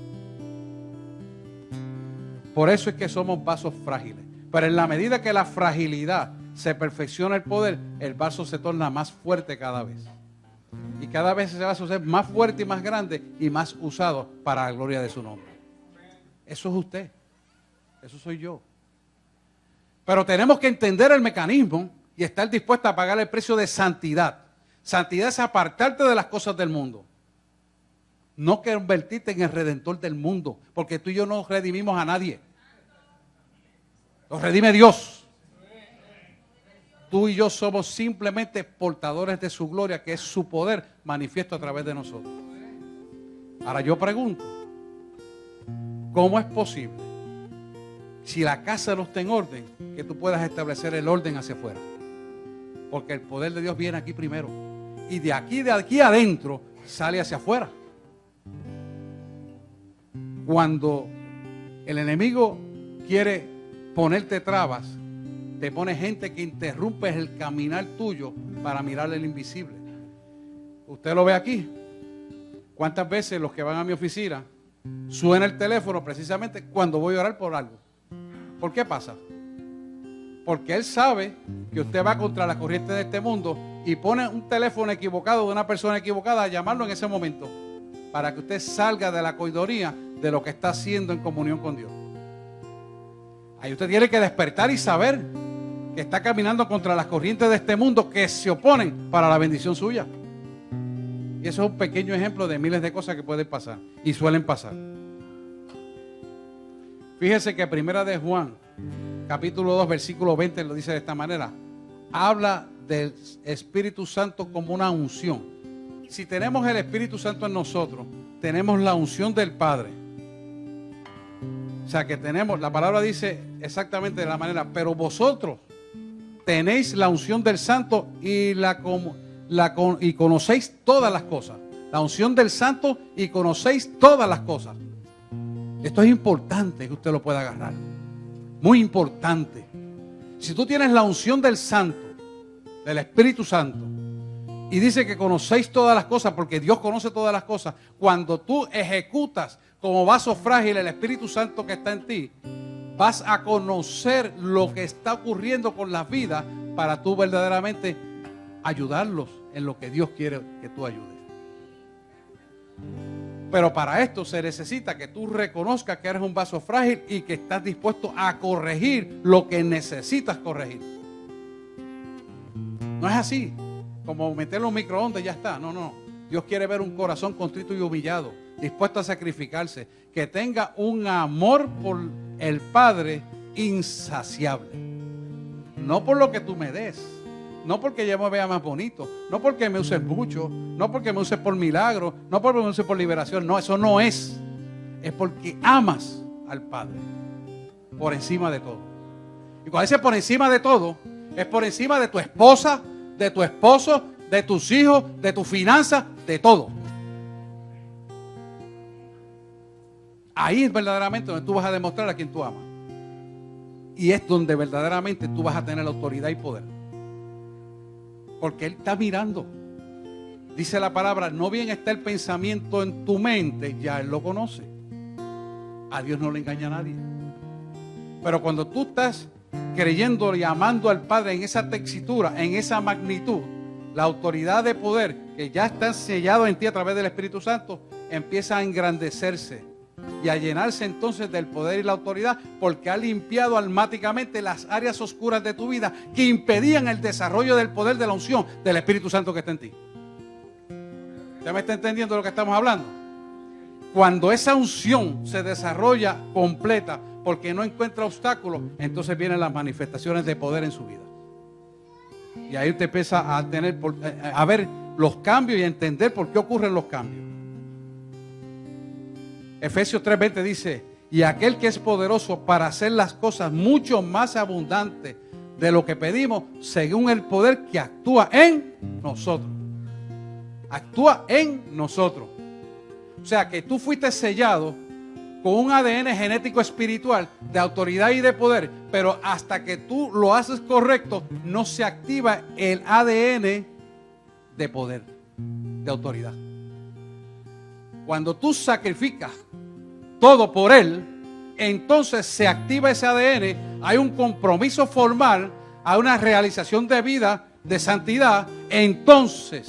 [SPEAKER 1] Por eso es que somos vasos frágiles. Pero en la medida que la fragilidad se perfecciona el vaso se torna más fuerte cada vez. Y cada vez ese vaso es más fuerte y más grande y más usado para la gloria de su nombre. Eso es usted. Eso soy yo. Pero tenemos que entender el mecanismo y estar dispuestos a pagar el precio de santidad. Santidad es apartarte de las cosas del mundo. No convertirte en el redentor del mundo. Porque tú y yo no redimimos a nadie. Lo redime Dios. Tú y yo somos simplemente portadores de su gloria, que es su poder manifiesto a través de nosotros. Ahora yo pregunto, ¿cómo es posible, si la casa no está en orden, que tú puedas establecer el orden hacia afuera? Porque el poder de Dios viene aquí primero. Y de aquí adentro, sale hacia afuera. Cuando el enemigo quiere ponerte trabas, te pone gente que interrumpe el caminar tuyo para mirar el invisible. Usted lo ve aquí. ¿Cuántas veces los que van a mi oficina suena el teléfono precisamente cuando voy a orar por algo? ¿Por qué pasa? Porque él sabe que usted va contra la corriente de este mundo y pone un teléfono equivocado de una persona equivocada a llamarlo en ese momento para que usted salga de la coidoría de lo que está haciendo en comunión con Dios. Ahí usted tiene que despertar y saber que está caminando contra las corrientes de este mundo que se oponen para la bendición suya. Y eso es un pequeño ejemplo de miles de cosas que pueden pasar y suelen pasar. Fíjese que primera de Juan, capítulo 2, versículo 20, lo dice de esta manera. Habla del Espíritu Santo como una unción. Si tenemos el Espíritu Santo en nosotros, tenemos la unción del Padre. O sea que tenemos, la palabra dice exactamente de la manera, pero vosotros tenéis la unción del Santo y y conocéis todas las cosas. La unción del Santo y conocéis todas las cosas. Esto es importante que usted lo pueda agarrar. Muy importante. Si tú tienes la unción del Santo, del Espíritu Santo, y dice que conocéis todas las cosas, porque Dios conoce todas las cosas, cuando tú ejecutas como vaso frágil el Espíritu Santo que está en ti, vas a conocer lo que está ocurriendo con las vidas para tú verdaderamente ayudarlos en lo que Dios quiere que tú ayudes. Pero para esto se necesita que tú reconozcas que eres un vaso frágil y que estás dispuesto a corregir lo que necesitas corregir. No es así, como meterlo en un microondas y ya está. No, no. Dios quiere ver un corazón contrito y humillado, dispuesto a sacrificarse, que tenga un amor por el Padre insaciable. No por lo que tú me des, no porque yo me vea más bonito, no porque me uses mucho, no porque me uses por milagro, no porque me uses por liberación. No, eso no es. Es porque amas al Padre por encima de todo. Y cuando dice por encima de todo, es por encima de tu esposa, de tu esposo, de tus hijos, de tus finanzas, de todo. Ahí es verdaderamente donde tú vas a demostrar a quien tú amas. Y es donde verdaderamente tú vas a tener autoridad y poder. Porque Él está mirando. Dice la palabra, no bien está el pensamiento en tu mente, ya Él lo conoce. A Dios no le engaña a nadie. Pero cuando tú estás creyendo y amando al Padre en esa textura, en esa magnitud, la autoridad de poder que ya está sellado en ti a través del Espíritu Santo empieza a engrandecerse y a llenarse entonces del poder y la autoridad, porque ha limpiado almáticamente las áreas oscuras de tu vida que impedían el desarrollo del poder de la unción del Espíritu Santo que está en ti. ¿Ya me está entendiendo lo que estamos hablando? Cuando esa unción se desarrolla completa porque no encuentra obstáculos, entonces vienen las manifestaciones de poder en su vida. Y ahí usted empieza a ver los cambios y a entender por qué ocurren los cambios. Efesios 3:20 dice, y aquel que es poderoso para hacer las cosas mucho más abundantes de lo que pedimos, según el poder que actúa en nosotros. Actúa en nosotros. O sea que tú fuiste sellado con un ADN genético espiritual de autoridad y de poder, pero hasta que tú lo haces correcto, no se activa el ADN de poder, de autoridad. Cuando tú sacrificas todo por Él, entonces se activa ese ADN, hay un compromiso formal, hay una realización de vida, de santidad, entonces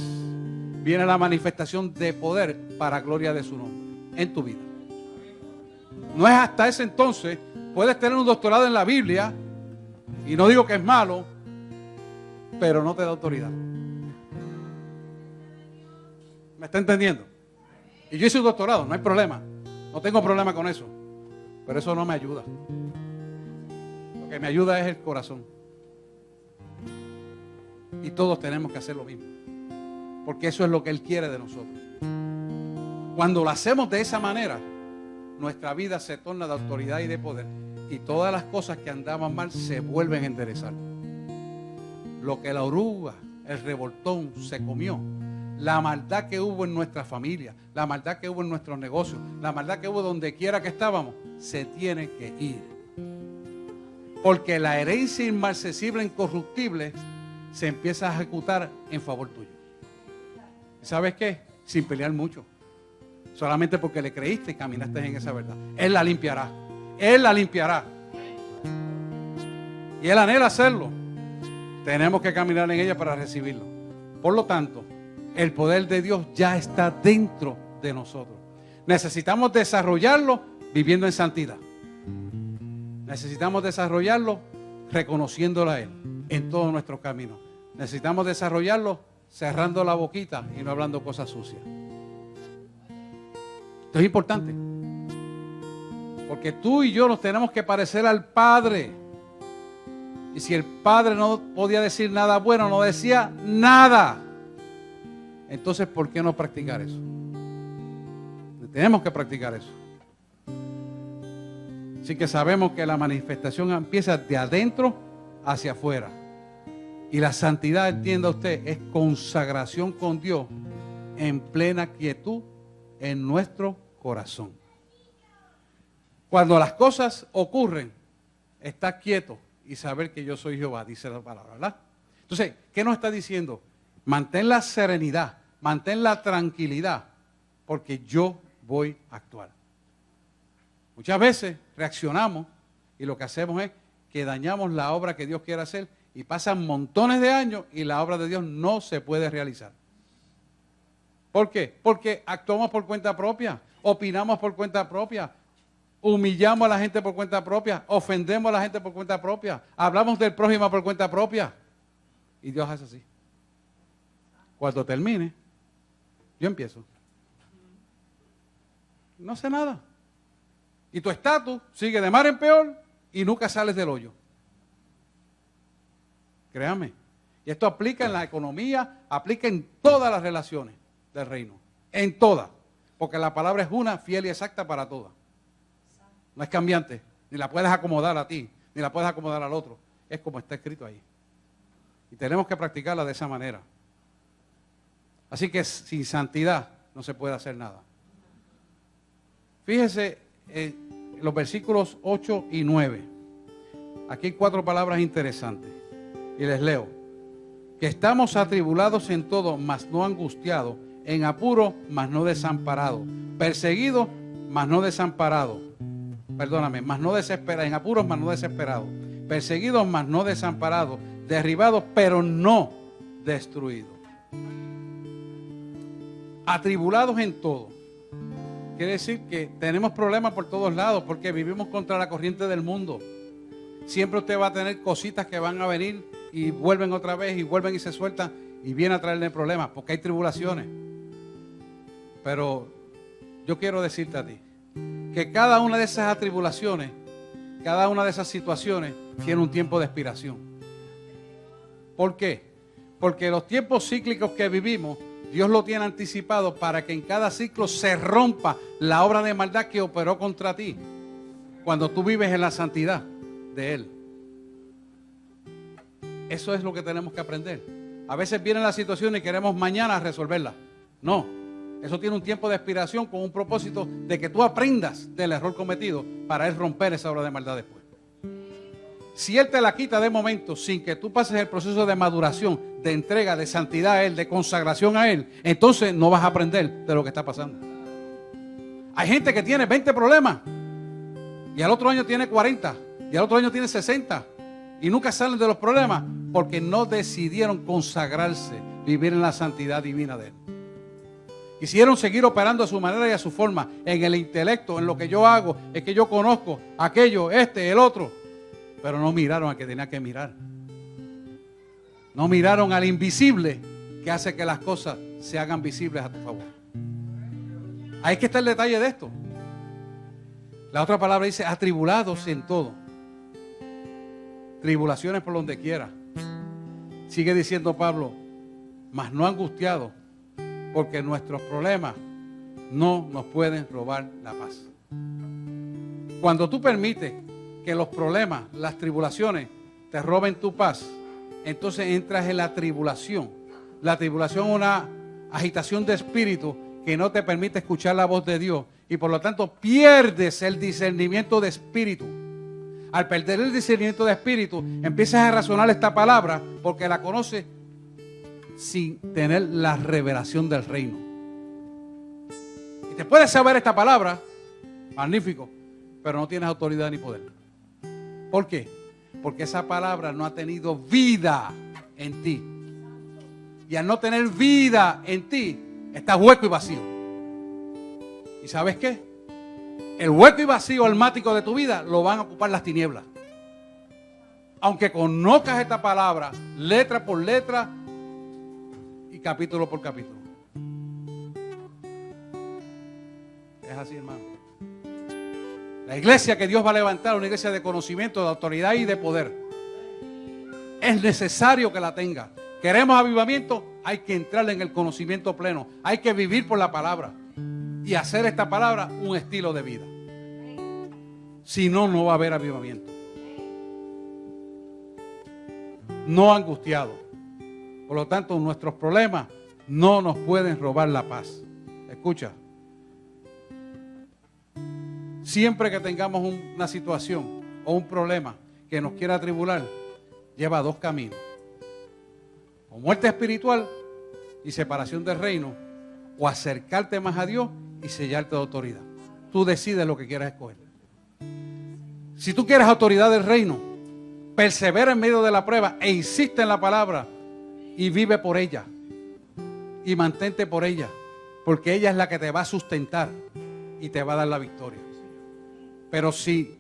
[SPEAKER 1] viene la manifestación de poder para gloria de su nombre en tu vida. No es hasta ese entonces, puedes tener un doctorado en la Biblia, y no digo que es malo, pero no te da autoridad. ¿Me está entendiendo? Y yo hice un doctorado, no hay problema, no tengo problema con eso, pero eso no me ayuda. Lo que me ayuda es el corazón. Y todos tenemos que hacer lo mismo, porque eso es lo que Él quiere de nosotros. Cuando lo hacemos de esa manera, nuestra vida se torna de autoridad y de poder, y todas las cosas que andaban mal se vuelven a enderezar. Lo que la oruga, el revoltón se comió, la maldad que hubo en nuestra familia, la maldad que hubo en nuestros negocios, la maldad que hubo donde quiera que estábamos, se tiene que ir. Porque la herencia inmarcesible, incorruptible, se empieza a ejecutar en favor tuyo. ¿Sabes qué? Sin pelear mucho. Solamente porque le creíste y caminaste en esa verdad. Él la limpiará. Él la limpiará. Y Él anhela hacerlo. Tenemos que caminar en ella para recibirlo. Por lo tanto, el poder de Dios ya está dentro de nosotros. Necesitamos desarrollarlo viviendo en santidad. Necesitamos desarrollarlo reconociéndolo a Él en todos nuestros caminos. Necesitamos desarrollarlo cerrando la boquita y no hablando cosas sucias. Esto es importante, porque tú y yo nos tenemos que parecer al Padre. Y si el Padre no podía decir nada bueno, no decía nada. Entonces, ¿por qué no practicar eso? Tenemos que practicar eso. Así que sabemos que la manifestación empieza de adentro hacia afuera. Y la santidad, entienda usted, es consagración con Dios en plena quietud en nuestro corazón. Cuando las cosas ocurren, estar quieto y saber que yo soy Jehová, dice la palabra, ¿verdad? Entonces, ¿qué nos está diciendo? Mantén la serenidad, mantén la tranquilidad, porque yo voy a actuar. Muchas veces reaccionamos y lo que hacemos es que dañamos la obra que Dios quiere hacer y pasan montones de años y la obra de Dios no se puede realizar. ¿Por qué? Porque actuamos por cuenta propia, opinamos por cuenta propia, humillamos a la gente por cuenta propia, ofendemos a la gente por cuenta propia, hablamos del prójimo por cuenta propia. Y Dios hace así. Cuando termine, yo empiezo. No sé nada. Y tu estatus sigue de mar en peor y nunca sales del hoyo. Créame. Y esto aplica en la economía, aplica en todas las relaciones del reino. En todas. Porque la palabra es una, fiel y exacta para todas. No es cambiante. Ni la puedes acomodar a ti, ni la puedes acomodar al otro. Es como está escrito ahí. Y tenemos que practicarla de esa manera. Así que sin santidad no se puede hacer nada. Fíjese en los versículos 8 y 9. Aquí hay 4 palabras interesantes. Y les leo. Que estamos atribulados en todo, mas no angustiados. En apuro, mas no desamparados. Perseguidos, mas no desamparados. Perdóname, mas no desesperados. En apuros, mas no desesperados. Perseguidos, mas no desamparados. Derribados, pero no destruidos. Atribulados en todo. Quiere decir que tenemos problemas por todos lados porque vivimos contra la corriente del mundo. Siempre usted va a tener cositas que van a venir y vuelven otra vez y vuelven y se sueltan y vienen a traerle problemas porque hay tribulaciones. Pero yo quiero decirte a ti que cada una de esas atribulaciones, cada una de esas situaciones tiene un tiempo de expiración. ¿Por qué? Porque los tiempos cíclicos que vivimos, Dios lo tiene anticipado para que en cada ciclo se rompa la obra de maldad que operó contra ti cuando tú vives en la santidad de Él. Eso es lo que tenemos que aprender. A veces viene la situación y queremos mañana resolverla. No, eso tiene un tiempo de expiración con un propósito de que tú aprendas del error cometido para Él romper esa obra de maldad después. Si Él te la quita de momento sin que tú pases el proceso de maduración, de entrega, de santidad a Él, de consagración a Él, entonces no vas a aprender de lo que está pasando. Hay gente que tiene 20 problemas y al otro año tiene 40 y al otro año tiene 60 y nunca salen de los problemas porque no decidieron consagrarse, vivir en la santidad divina de Él. Quisieron seguir operando a su manera y a su forma, en el intelecto, en lo que yo hago, es que yo conozco aquello, el otro. Pero no miraron a que tenía que mirar. No miraron al invisible que hace que las cosas se hagan visibles a tu favor. Ahí que está el detalle de esto. La otra palabra dice atribulados en todo. Tribulaciones por donde quiera. Sigue diciendo Pablo, mas no angustiados, porque nuestros problemas no nos pueden robar la paz. Cuando tú permites que los problemas, las tribulaciones te roben tu paz, entonces entras en la tribulación. La tribulación es una agitación de espíritu que no te permite escuchar la voz de Dios y por lo tanto pierdes el discernimiento de espíritu. Al perder el discernimiento de espíritu, empiezas a razonar esta palabra porque la conoces sin tener la revelación del reino. Y te puedes saber esta palabra, magnífico, pero no tienes autoridad ni poder. ¿Por qué? Porque esa palabra no ha tenido vida en ti. Y al no tener vida en ti, estás hueco y vacío. ¿Y sabes qué? El hueco y vacío almático de tu vida lo van a ocupar las tinieblas. Aunque conozcas esta palabra, letra por letra y capítulo por capítulo. Es así, hermano. La iglesia que Dios va a levantar, una iglesia de conocimiento, de autoridad y de poder. Es necesario que la tenga. Queremos avivamiento, hay que entrar en el conocimiento pleno. Hay que vivir por la palabra y hacer esta palabra un estilo de vida. Si no, no va a haber avivamiento. No angustiado. Por lo tanto, nuestros problemas no nos pueden robar la paz. Escucha. Siempre que tengamos una situación o un problema que nos quiera atribular, lleva dos caminos. O muerte espiritual y separación del reino, o acercarte más a Dios y sellarte de autoridad. Tú decides lo que quieras escoger. Si tú quieres autoridad del reino, persevera en medio de la prueba e insiste en la palabra y vive por ella. Y mantente por ella, porque ella es la que te va a sustentar y te va a dar la victoria. Pero si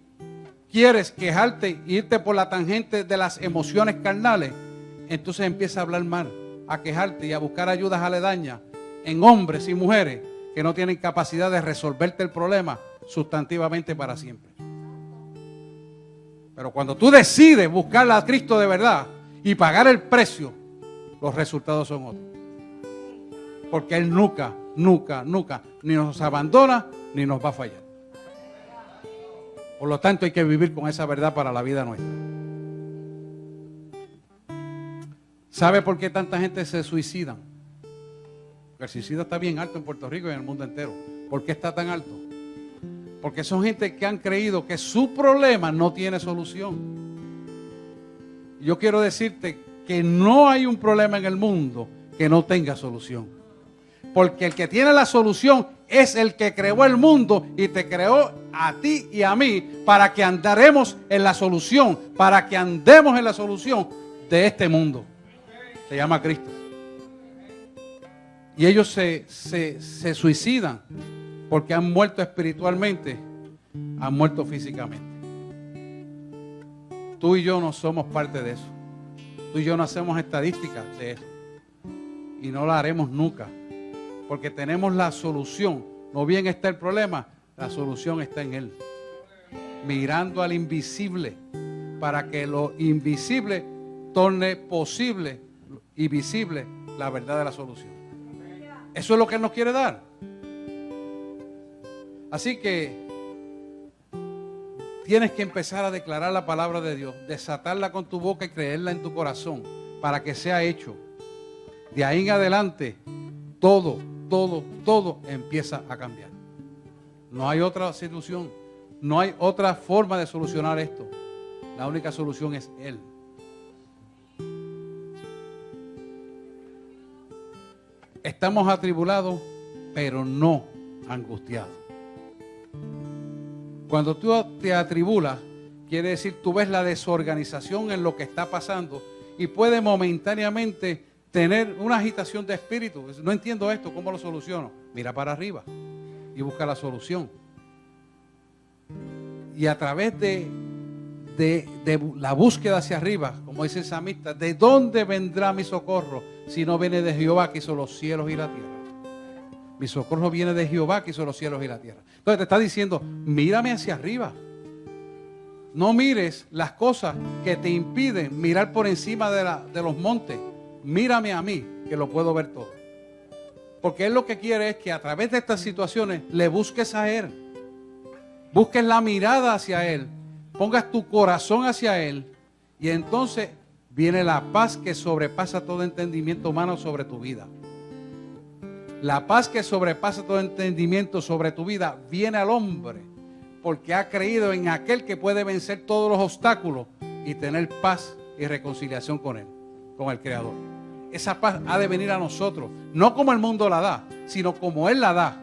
[SPEAKER 1] quieres quejarte e irte por la tangente de las emociones carnales, entonces empieza a hablar mal, a quejarte y a buscar ayudas aledañas en hombres y mujeres que no tienen capacidad de resolverte el problema sustantivamente para siempre. Pero cuando tú decides buscar a Cristo de verdad y pagar el precio, los resultados son otros. Porque Él nunca, nunca, nunca ni nos abandona ni nos va a fallar. Por lo tanto, hay que vivir con esa verdad para la vida nuestra. ¿Sabe por qué tanta gente se suicida? Porque el suicidio está bien alto en Puerto Rico y en el mundo entero. ¿Por qué está tan alto? Porque son gente que han creído que su problema no tiene solución. Yo quiero decirte que no hay un problema en el mundo que no tenga solución. Porque el que tiene la solución es el que creó el mundo y te creó a ti y a mí para que andaremos en la solución, para que andemos en la solución de este mundo. Se llama Cristo. Y ellos se suicidan porque han muerto espiritualmente, han muerto físicamente. Tú y yo no somos parte de eso. Tú y yo no hacemos estadísticas de eso. Y no la haremos nunca. Porque tenemos la solución. No bien está el problema, la solución está en Él. Mirando al invisible para que lo invisible torne posible y visible la verdad de la solución. Eso es lo que Él nos quiere dar. Así que tienes que empezar a declarar la palabra de Dios, desatarla con tu boca y creerla en tu corazón para que sea hecho. De ahí en adelante, todo empieza a cambiar. No hay otra solución, no hay otra forma de solucionar esto. La única solución es Él. Estamos atribulados, pero no angustiados. Cuando tú te atribulas, quiere decir tú ves la desorganización en lo que está pasando y puede momentáneamente tener una agitación de espíritu. No entiendo esto, ¿cómo lo soluciono? Mira para arriba y busca la solución. Y a través de la búsqueda hacia arriba, como dice el salmista, ¿de dónde vendrá mi socorro si no viene de Jehová que hizo los cielos y la tierra? Mi socorro viene de Jehová que hizo los cielos y la tierra. Entonces te está diciendo, mírame hacia arriba. No mires las cosas que te impiden mirar por encima de los montes. Mírame a mí, que lo puedo ver todo. Porque Él lo que quiere es que a través de estas situaciones le busques a Él. Busques la mirada hacia Él. Pongas tu corazón hacia Él. Y entonces viene la paz que sobrepasa todo entendimiento humano sobre tu vida. La paz que sobrepasa todo entendimiento sobre tu vida viene al hombre porque ha creído en aquel que puede vencer todos los obstáculos y tener paz y reconciliación con Él, con el Creador. Esa paz ha de venir a nosotros, no como el mundo la da, sino como Él la da.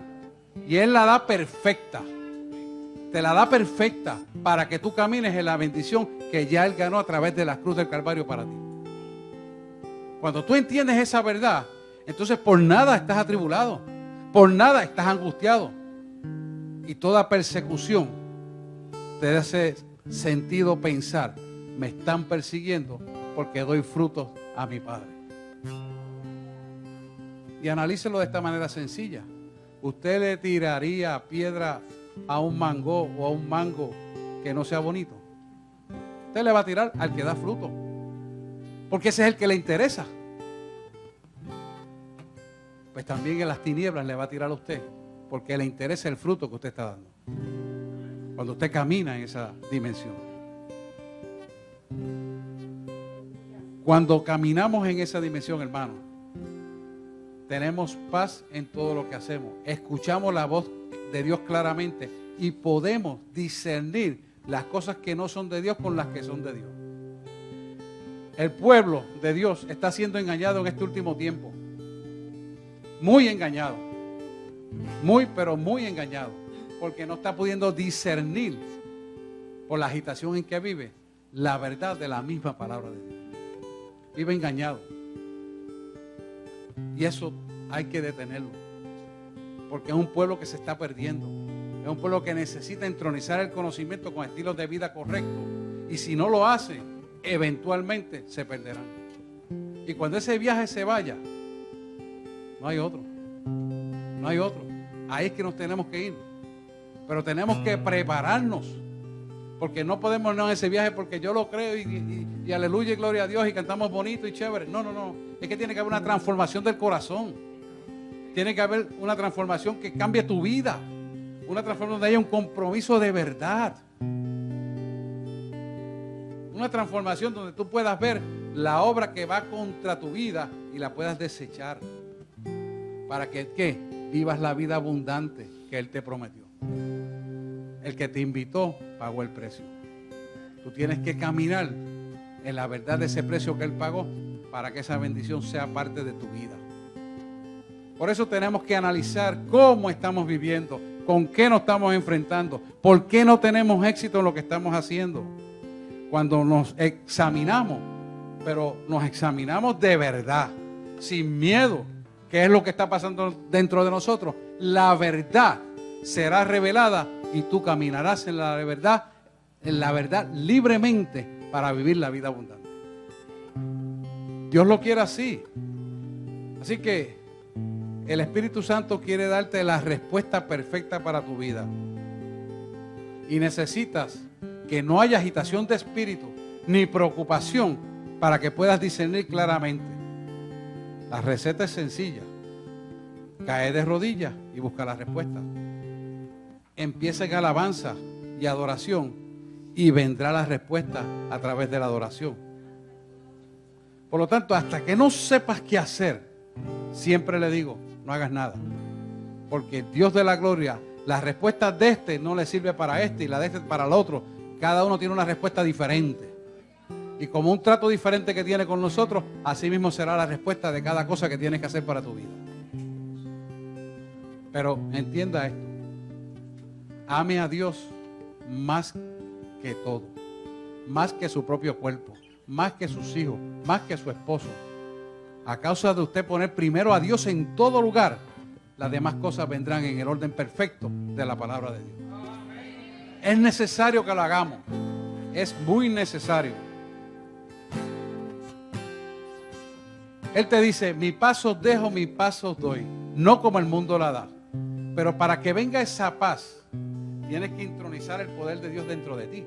[SPEAKER 1] Y Él la da perfecta. Te la da perfecta para que tú camines en la bendición que ya Él ganó a través de la cruz del Calvario para ti. Cuando tú entiendes esa verdad, entonces por nada estás atribulado, por nada estás angustiado. Y toda persecución te hace sentido pensar, me están persiguiendo porque doy frutos a mi Padre. Y analícelo de esta manera sencilla. ¿Usted le tiraría piedra a un mango o a un mango que no sea bonito? Usted le va a tirar al que da fruto, porque ese es el que le interesa. pues también en las tinieblas le va a tirar a usted, porque le interesa el fruto que usted está dando. Cuando usted camina en esa dimensión. Cuando caminamos en esa dimensión, hermano, tenemos paz en todo lo que hacemos. Escuchamos la voz de Dios claramente y podemos discernir las cosas que no son de Dios con las que son de Dios. El pueblo de Dios está siendo engañado en este último tiempo. Muy engañado. Muy, pero muy engañado. Porque no está pudiendo discernir, por la agitación en que vive, la verdad de la misma palabra de Dios. Vive engañado. Y eso hay que detenerlo. Porque es un pueblo que se está perdiendo. Es un pueblo que necesita entronizar el conocimiento con estilos de vida correctos. Y si no lo hace, eventualmente se perderán. Y cuando ese viaje se vaya, no hay otro. No hay otro. Ahí es que nos tenemos que ir. Pero tenemos que prepararnos. Porque no podemos irnos en ese viaje porque yo lo creo y aleluya y gloria a Dios y cantamos bonito y chévere. No, no, no. Es que tiene que haber una transformación del corazón. Tiene que haber una transformación que cambie tu vida. Una transformación donde haya un compromiso de verdad. Una transformación donde tú puedas ver la obra que va contra tu vida y la puedas desechar. Para que, ¿qué? Vivas la vida abundante que Él te prometió. El que te invitó pagó el precio. Tú tienes que caminar en la verdad de ese precio que Él pagó para que esa bendición sea parte de tu vida. Por eso tenemos que analizar cómo estamos viviendo, con qué nos estamos enfrentando, por qué no tenemos éxito en lo que estamos haciendo. Cuando nos examinamos, pero nos examinamos de verdad, sin miedo, qué es lo que está pasando dentro de nosotros, la verdad será revelada y tú caminarás en la verdad libremente para vivir la vida abundante. Dios lo quiere así. Así que el Espíritu Santo quiere darte la respuesta perfecta para tu vida. Y necesitas que no haya agitación de espíritu ni preocupación para que puedas discernir claramente. La receta es sencilla. Cae de rodillas y busca la respuesta. Empieza en alabanza y adoración y vendrá la respuesta a través de la adoración. Por lo tanto, hasta que no sepas qué hacer, siempre le digo, no hagas nada. Porque el Dios de la gloria, las respuestas de este no le sirve para este y la de este para el otro. Cada uno tiene una respuesta diferente. Y como un trato diferente que tiene con nosotros, así mismo será la respuesta de cada cosa que tienes que hacer para tu vida. Pero entienda esto. Ame a Dios más que todo. Más que su propio cuerpo. Más que sus hijos. Más que su esposo. A causa de usted poner primero a Dios en todo lugar, las demás cosas vendrán en el orden perfecto de la palabra de Dios. Es necesario que lo hagamos. Es muy necesario. Él te dice, mi paso dejo, mi paso doy. No como el mundo la da. Pero para que venga esa paz, tienes que intronizar el poder de Dios dentro de ti.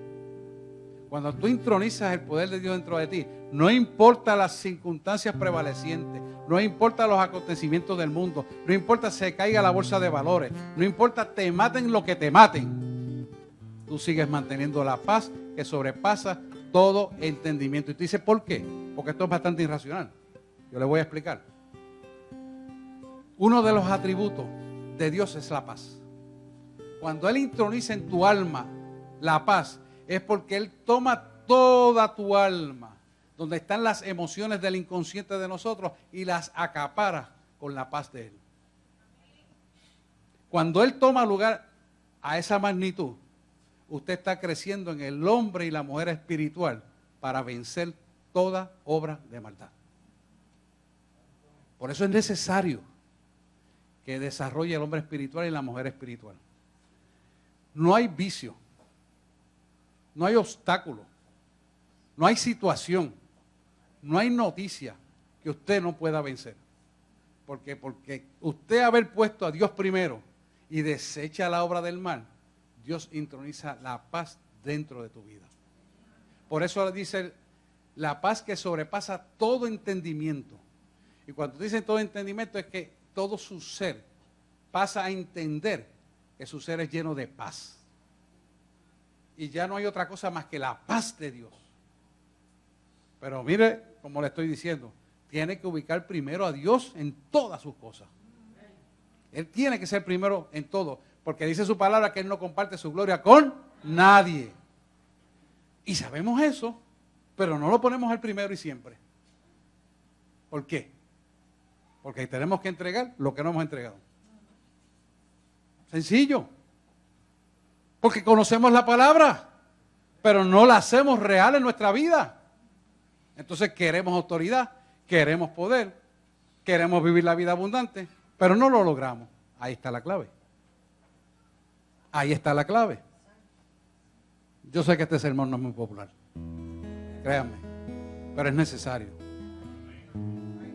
[SPEAKER 1] Cuando tú intronizas el poder de Dios dentro de ti, no importa las circunstancias prevalecientes, no importa los acontecimientos del mundo, no importa si se caiga la bolsa de valores, no importa te maten lo que te maten, tú sigues manteniendo la paz que sobrepasa todo entendimiento. Y tú dices, ¿por qué? Porque esto es bastante irracional. Yo le voy a explicar. Uno de los atributos de Dios es la paz. Cuando Él introniza en tu alma la paz, es porque Él toma toda tu alma, donde están las emociones del inconsciente de nosotros, y las acapara con la paz de Él. Cuando Él toma lugar a esa magnitud, usted está creciendo en el hombre y la mujer espiritual para vencer toda obra de maldad. Por eso es necesario que desarrolle el hombre espiritual y la mujer espiritual. No hay vicio. No hay obstáculo, no hay situación, no hay noticia que usted no pueda vencer. Porque usted haber puesto a Dios primero y desecha la obra del mal, Dios introniza la paz dentro de tu vida. Por eso dice la paz que sobrepasa todo entendimiento. Y cuando dicen todo entendimiento es que todo su ser pasa a entender que su ser es lleno de paz. Y ya no hay otra cosa más que la paz de Dios. Pero mire, como le estoy diciendo, tiene que ubicar primero a Dios en todas sus cosas. Él tiene que ser primero en todo, porque dice su palabra que Él no comparte su gloria con nadie. Y sabemos eso, pero no lo ponemos al primero y siempre. ¿Por qué? Porque tenemos que entregar lo que no hemos entregado. Sencillo. Porque conocemos la palabra, pero no la hacemos real en nuestra vida. Entonces queremos autoridad, queremos poder, queremos vivir la vida abundante, pero no lo logramos. Ahí está la clave. Ahí está la clave. Yo sé que este sermón no es muy popular, créanme, pero es necesario.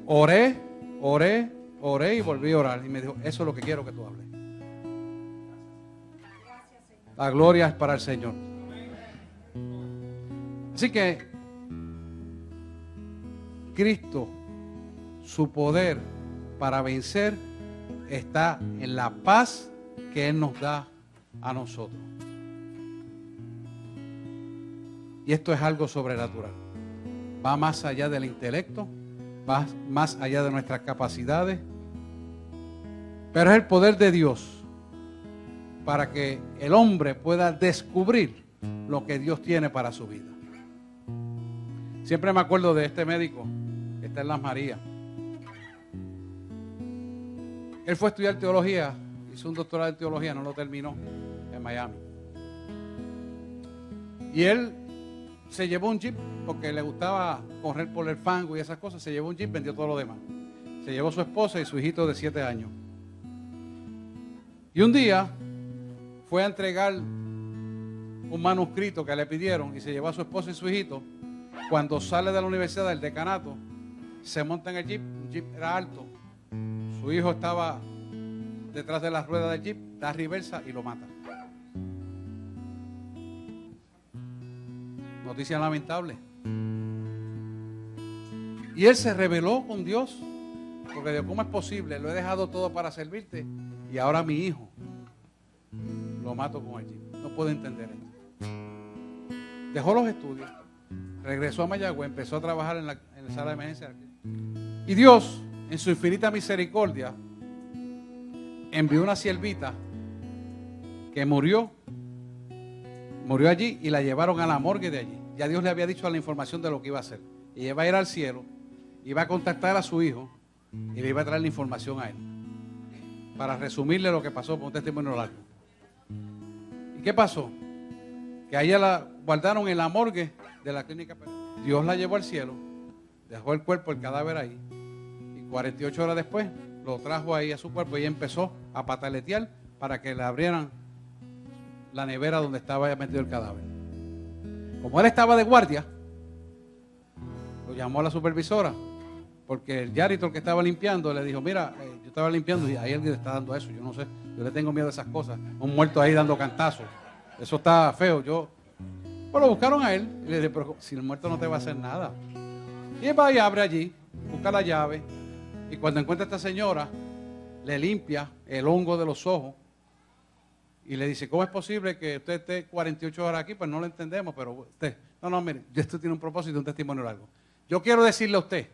[SPEAKER 1] Oré y volví a orar y me dijo, eso es lo que quiero que tú hables. La gloria es para el Señor. Así que Cristo, su poder para vencer está en la paz que Él nos da a nosotros. Y esto es algo sobrenatural. Va más allá del intelecto, va más allá de nuestras capacidades, pero es el poder de Dios para que el hombre pueda descubrir lo que Dios tiene para su vida. Siempre me acuerdo de este médico que está en Las Marías. Él fue a estudiar teología, hizo un doctorado en teología, no lo terminó, en Miami. Y él se llevó un jeep porque le gustaba correr por el fango y esas cosas. Se llevó un jeep, vendió todo lo demás. Se llevó a su esposa y su hijito de 7 años. Y un día fue a entregar un manuscrito que le pidieron y se llevó a su esposa y su hijito. Cuando sale de la universidad del decanato, se monta en el jeep. Un jeep era alto. Su hijo estaba detrás de las ruedas del jeep, da reversa y lo mata. Noticia lamentable. Y él se rebeló con Dios, porque dijo, ¿cómo es posible? Lo he dejado todo para servirte y ahora mi hijo lo mato con el jeep. No puedo entender esto. Dejó los estudios, regresó a Mayagüez, empezó a trabajar en la sala de emergencia. Y Dios, en su infinita misericordia, envió una siervita que murió allí y la llevaron a la morgue de allí. Ya Dios le había dicho la información de lo que iba a hacer. Y ella iba a ir al cielo, iba a contactar a su hijo y le iba a traer la información a él. Para resumirle lo que pasó por un testimonio largo. ¿Y qué pasó? Que a ella la guardaron en la morgue de la clínica. Dios la llevó al cielo, dejó el cuerpo, el cadáver ahí. Y 48 horas después lo trajo ahí a su cuerpo y ella empezó a pataletear para que le abrieran la nevera donde estaba metido el cadáver. Como él estaba de guardia, lo llamó a la supervisora, porque el janitor que estaba limpiando le dijo, mira, yo estaba limpiando y ahí alguien le está dando eso, yo no sé, yo le tengo miedo a esas cosas, un muerto ahí dando cantazos, eso está feo. Pues lo buscaron a él y le dije, pero si el muerto no te va a hacer nada. Y él va y abre allí, busca la llave y cuando encuentra a esta señora, le limpia el hongo de los ojos. Y le dice, ¿cómo es posible que usted esté 48 horas aquí? Pues no lo entendemos, pero usted, no, mire, esto tiene un propósito, un testimonio largo. Yo quiero decirle a usted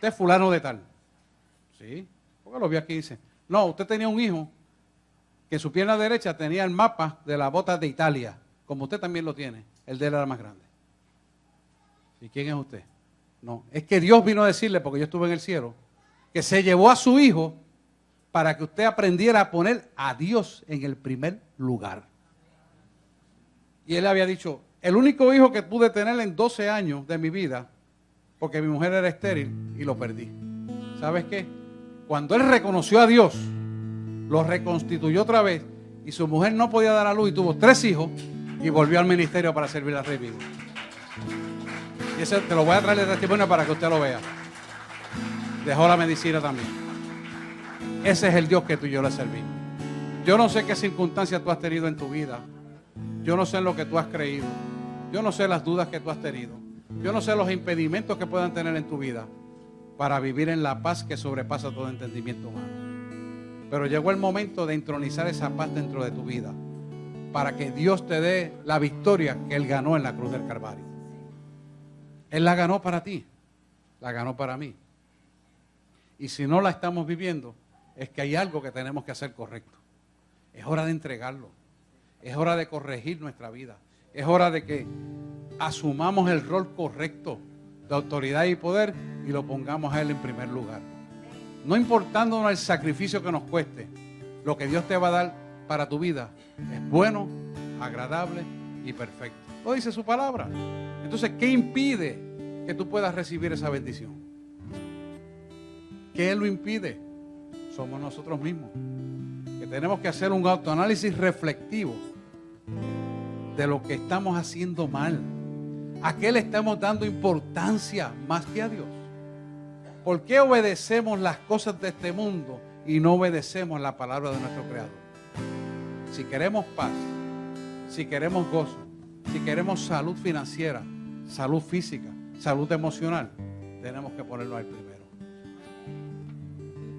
[SPEAKER 1] es fulano de tal. Sí, porque lo vi aquí y dice, no, usted tenía un hijo que en su pierna derecha tenía el mapa de las botas de Italia, como usted también lo tiene, el de él era más grande. ¿Y quién es usted? No, es que Dios vino a decirle, porque yo estuve en el cielo, que se llevó a su hijo para que usted aprendiera a poner a Dios en el primer lugar. Y él había dicho, el único hijo que pude tener en 12 años de mi vida, porque mi mujer era estéril y lo perdí. ¿Sabes qué? Cuando él reconoció a Dios, lo reconstituyó otra vez y su mujer no podía dar a luz y tuvo 3 hijos y volvió al ministerio para servir al Rey vivo. Y ese te lo voy a traer de testimonio para que usted lo vea. Dejó la medicina también. Ese es el Dios que tú y yo le servimos. Yo no sé qué circunstancias tú has tenido en tu vida. Yo no sé en lo que tú has creído. Yo no sé las dudas que tú has tenido. Yo no sé los impedimentos que puedan tener en tu vida para vivir en la paz que sobrepasa todo entendimiento humano. Pero llegó el momento de entronizar esa paz dentro de tu vida, para que Dios te dé la victoria que Él ganó en la cruz del Calvario. Él la ganó para ti, la ganó para mí. Y si no la estamos viviendo, es que hay algo que tenemos que hacer correcto. Es hora de entregarlo. Es hora de corregir nuestra vida. Es hora de que asumamos el rol correcto de autoridad y poder y lo pongamos a Él en primer lugar. No importándonos el sacrificio que nos cueste, lo que Dios te va a dar para tu vida es bueno, agradable y perfecto. Lo dice su palabra. Entonces, ¿qué impide que tú puedas recibir esa bendición? ¿Qué lo impide? Somos nosotros mismos, que tenemos que hacer un autoanálisis reflexivo de lo que estamos haciendo mal. ¿A qué le estamos dando importancia más que a Dios? ¿Por qué obedecemos las cosas de este mundo y no obedecemos la palabra de nuestro Creador? Si queremos paz, si queremos gozo, si queremos salud financiera, salud física, salud emocional, tenemos que ponerlo al primero.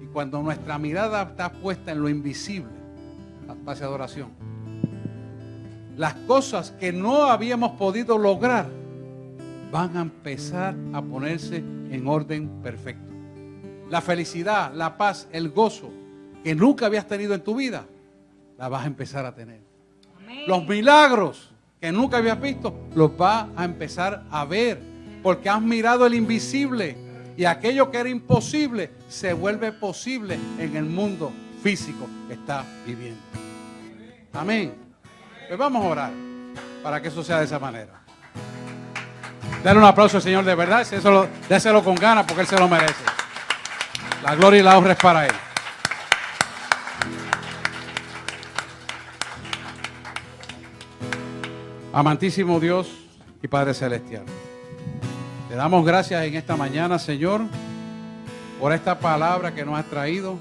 [SPEAKER 1] Y cuando nuestra mirada está puesta en lo invisible, la paz y adoración, las cosas que no habíamos podido lograr van a empezar a ponerse en orden perfecto. La felicidad, la paz, el gozo que nunca habías tenido en tu vida, la vas a empezar a tener. Amén. Los milagros que nunca habías visto, los vas a empezar a ver, porque has mirado el invisible y aquello que era imposible se vuelve posible en el mundo físico que estás viviendo. Amén. Pues vamos a orar para que eso sea de esa manera. Dale un aplauso al Señor de verdad, déselo con ganas porque Él se lo merece. La gloria y la honra es para Él. Amantísimo Dios y Padre Celestial, te damos gracias en esta mañana, Señor, por esta palabra que nos has traído,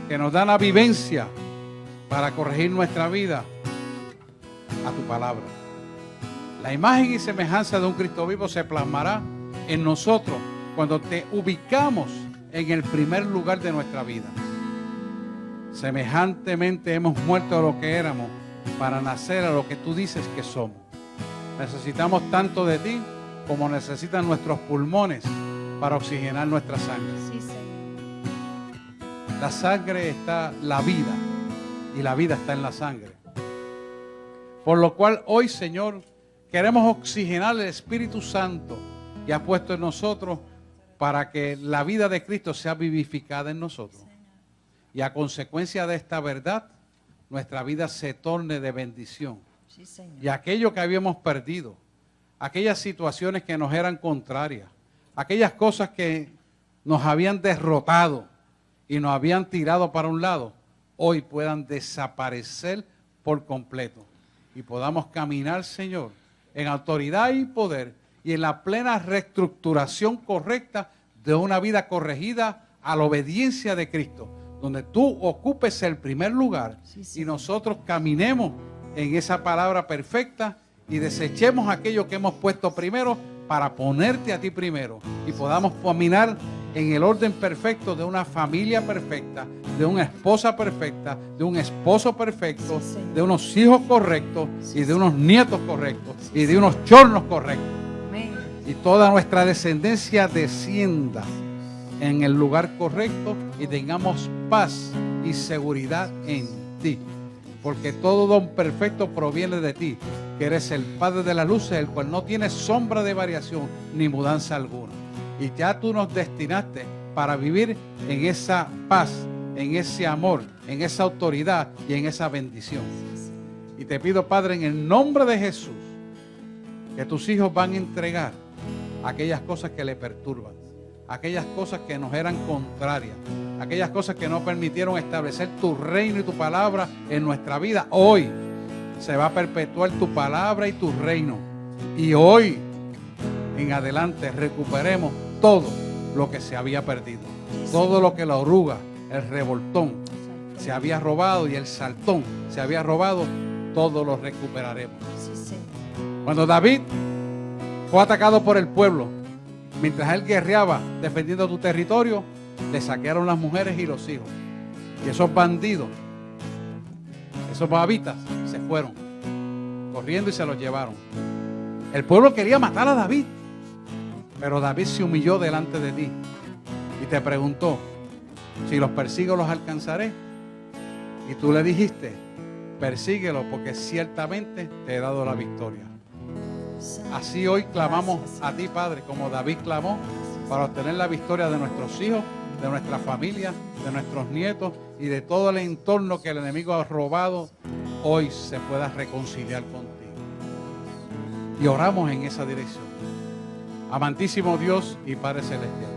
[SPEAKER 1] que nos da la vivencia para corregir nuestra vida a tu palabra. La imagen y semejanza de un Cristo vivo se plasmará en nosotros cuando te ubicamos en el primer lugar de nuestra vida. Semejantemente hemos muerto a lo que éramos para nacer a lo que tú dices que somos. Necesitamos tanto de ti como necesitan nuestros pulmones para oxigenar nuestra sangre. Sí, Señor. La sangre está la vida y la vida está en la sangre. Por lo cual hoy, Señor, queremos oxigenar el Espíritu Santo que ha puesto en nosotros para que la vida de Cristo sea vivificada en nosotros. Y a consecuencia de esta verdad, nuestra vida se torne de bendición. Sí, Señor. Y aquello que habíamos perdido, aquellas situaciones que nos eran contrarias, aquellas cosas que nos habían derrotado y nos habían tirado para un lado, hoy puedan desaparecer por completo. Y podamos caminar, Señor, en autoridad y poder y en la plena reestructuración correcta de una vida corregida a la obediencia de Cristo, donde tú ocupes el primer lugar y nosotros caminemos en esa palabra perfecta y desechemos aquello que hemos puesto primero para ponerte a ti primero y podamos caminar en el orden perfecto de una familia perfecta, de una esposa perfecta, de un esposo perfecto, de unos hijos correctos y de unos nietos correctos y de unos chornos correctos. Y toda nuestra descendencia descienda en el lugar correcto y tengamos paz y seguridad en ti. Porque todo don perfecto proviene de ti, que eres el Padre de las luces, el cual no tiene sombra de variación ni mudanza alguna. Y ya tú nos destinaste para vivir en esa paz, en ese amor, en esa autoridad y en esa bendición. Y te pido, Padre, en el nombre de Jesús, que tus hijos van a entregar aquellas cosas que le perturban, aquellas cosas que nos eran contrarias, aquellas cosas que no permitieron establecer tu reino y tu palabra en nuestra vida. Hoy se va a perpetuar tu palabra y tu reino. Y hoy en adelante recuperemos todo lo que se había perdido. Todo lo que la oruga, el revoltón se había robado y el saltón se había robado, todo lo recuperaremos. Cuando David fue atacado por el pueblo, mientras él guerreaba defendiendo tu territorio, le saquearon las mujeres y los hijos. Y esos bandidos, esos moabitas, se fueron corriendo y se los llevaron. El pueblo quería matar a David, pero David se humilló delante de ti y te preguntó: si los persigo, los alcanzaré. Y tú le dijiste: persíguelo, porque ciertamente te he dado la victoria. Así hoy clamamos a ti, Padre, como David clamó, para obtener la victoria de nuestros hijos, de nuestra familia, de nuestros nietos y de todo el entorno que el enemigo ha robado. Hoy se pueda reconciliar contigo. Y oramos en esa dirección. Amantísimo Dios y Padre Celestial,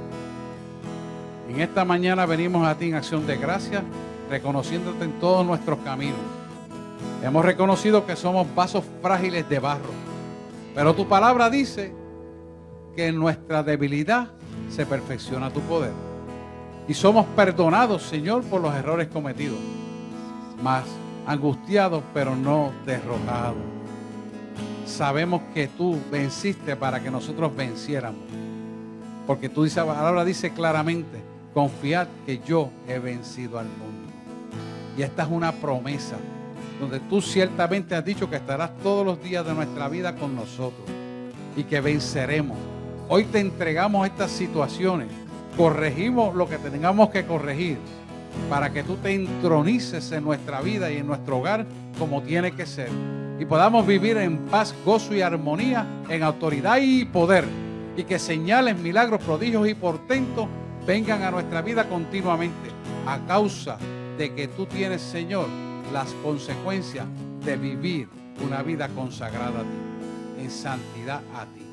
[SPEAKER 1] en esta mañana venimos a ti en acción de gracias, reconociéndote en todos nuestros caminos. Hemos reconocido que somos vasos frágiles de barro, pero tu palabra dice que en nuestra debilidad se perfecciona tu poder. Y somos perdonados, Señor, por los errores cometidos, mas angustiados, pero no derrotados. Sabemos que tú venciste para que nosotros venciéramos, porque tú dices, la palabra dice claramente: confiad que yo he vencido al mundo. Y esta es una promesa donde tú ciertamente has dicho que estarás todos los días de nuestra vida con nosotros y que venceremos. Hoy te entregamos estas situaciones, corregimos lo que tengamos que corregir para que tú te entronices en nuestra vida y en nuestro hogar como tiene que ser, y podamos vivir en paz, gozo y armonía, en autoridad y poder, y que señales, milagros, prodigios y portentos vengan a nuestra vida continuamente, a causa de que tú tienes, Señor, las consecuencias de vivir una vida consagrada a ti, en santidad a ti.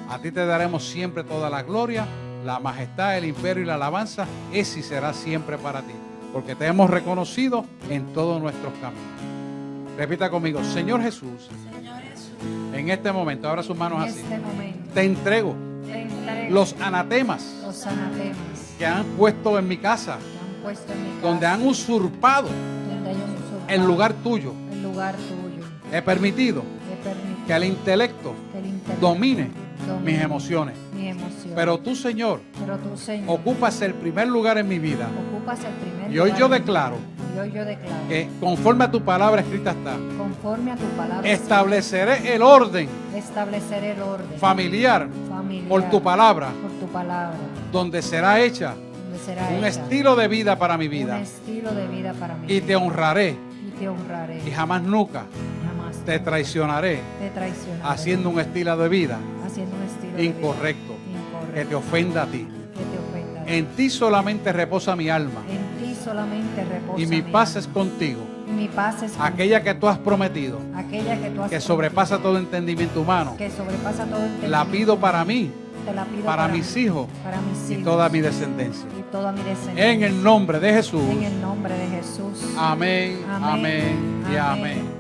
[SPEAKER 1] A ti te daremos siempre toda la gloria, la majestad, el imperio y la alabanza es y será siempre para ti, porque te hemos reconocido en todos nuestros caminos. Repita conmigo: Señor Jesús, en este momento, abra sus manos así. Te entrego los anatemas que han puesto en mi casa, donde han usurpado el lugar tuyo. He permitido que el intelecto domine mis emociones. Pero tú, Señor, ocupas el primer lugar en mi vida. Y hoy yo declaro que conforme a tu palabra escrita está, estableceré el orden familiar por tu palabra, donde será hecha un estilo de vida para mi vida. Y te honraré. Y jamás nunca te traicionaré haciendo un estilo de vida incorrecto que te ofenda a ti. En ti solamente reposa mi alma. Y mi paz es contigo. Aquella que tú has prometido, que sobrepasa todo entendimiento humano, la pido para mí, para mis hijos y toda mi descendencia. En el nombre de Jesús. Amén, amén y amén.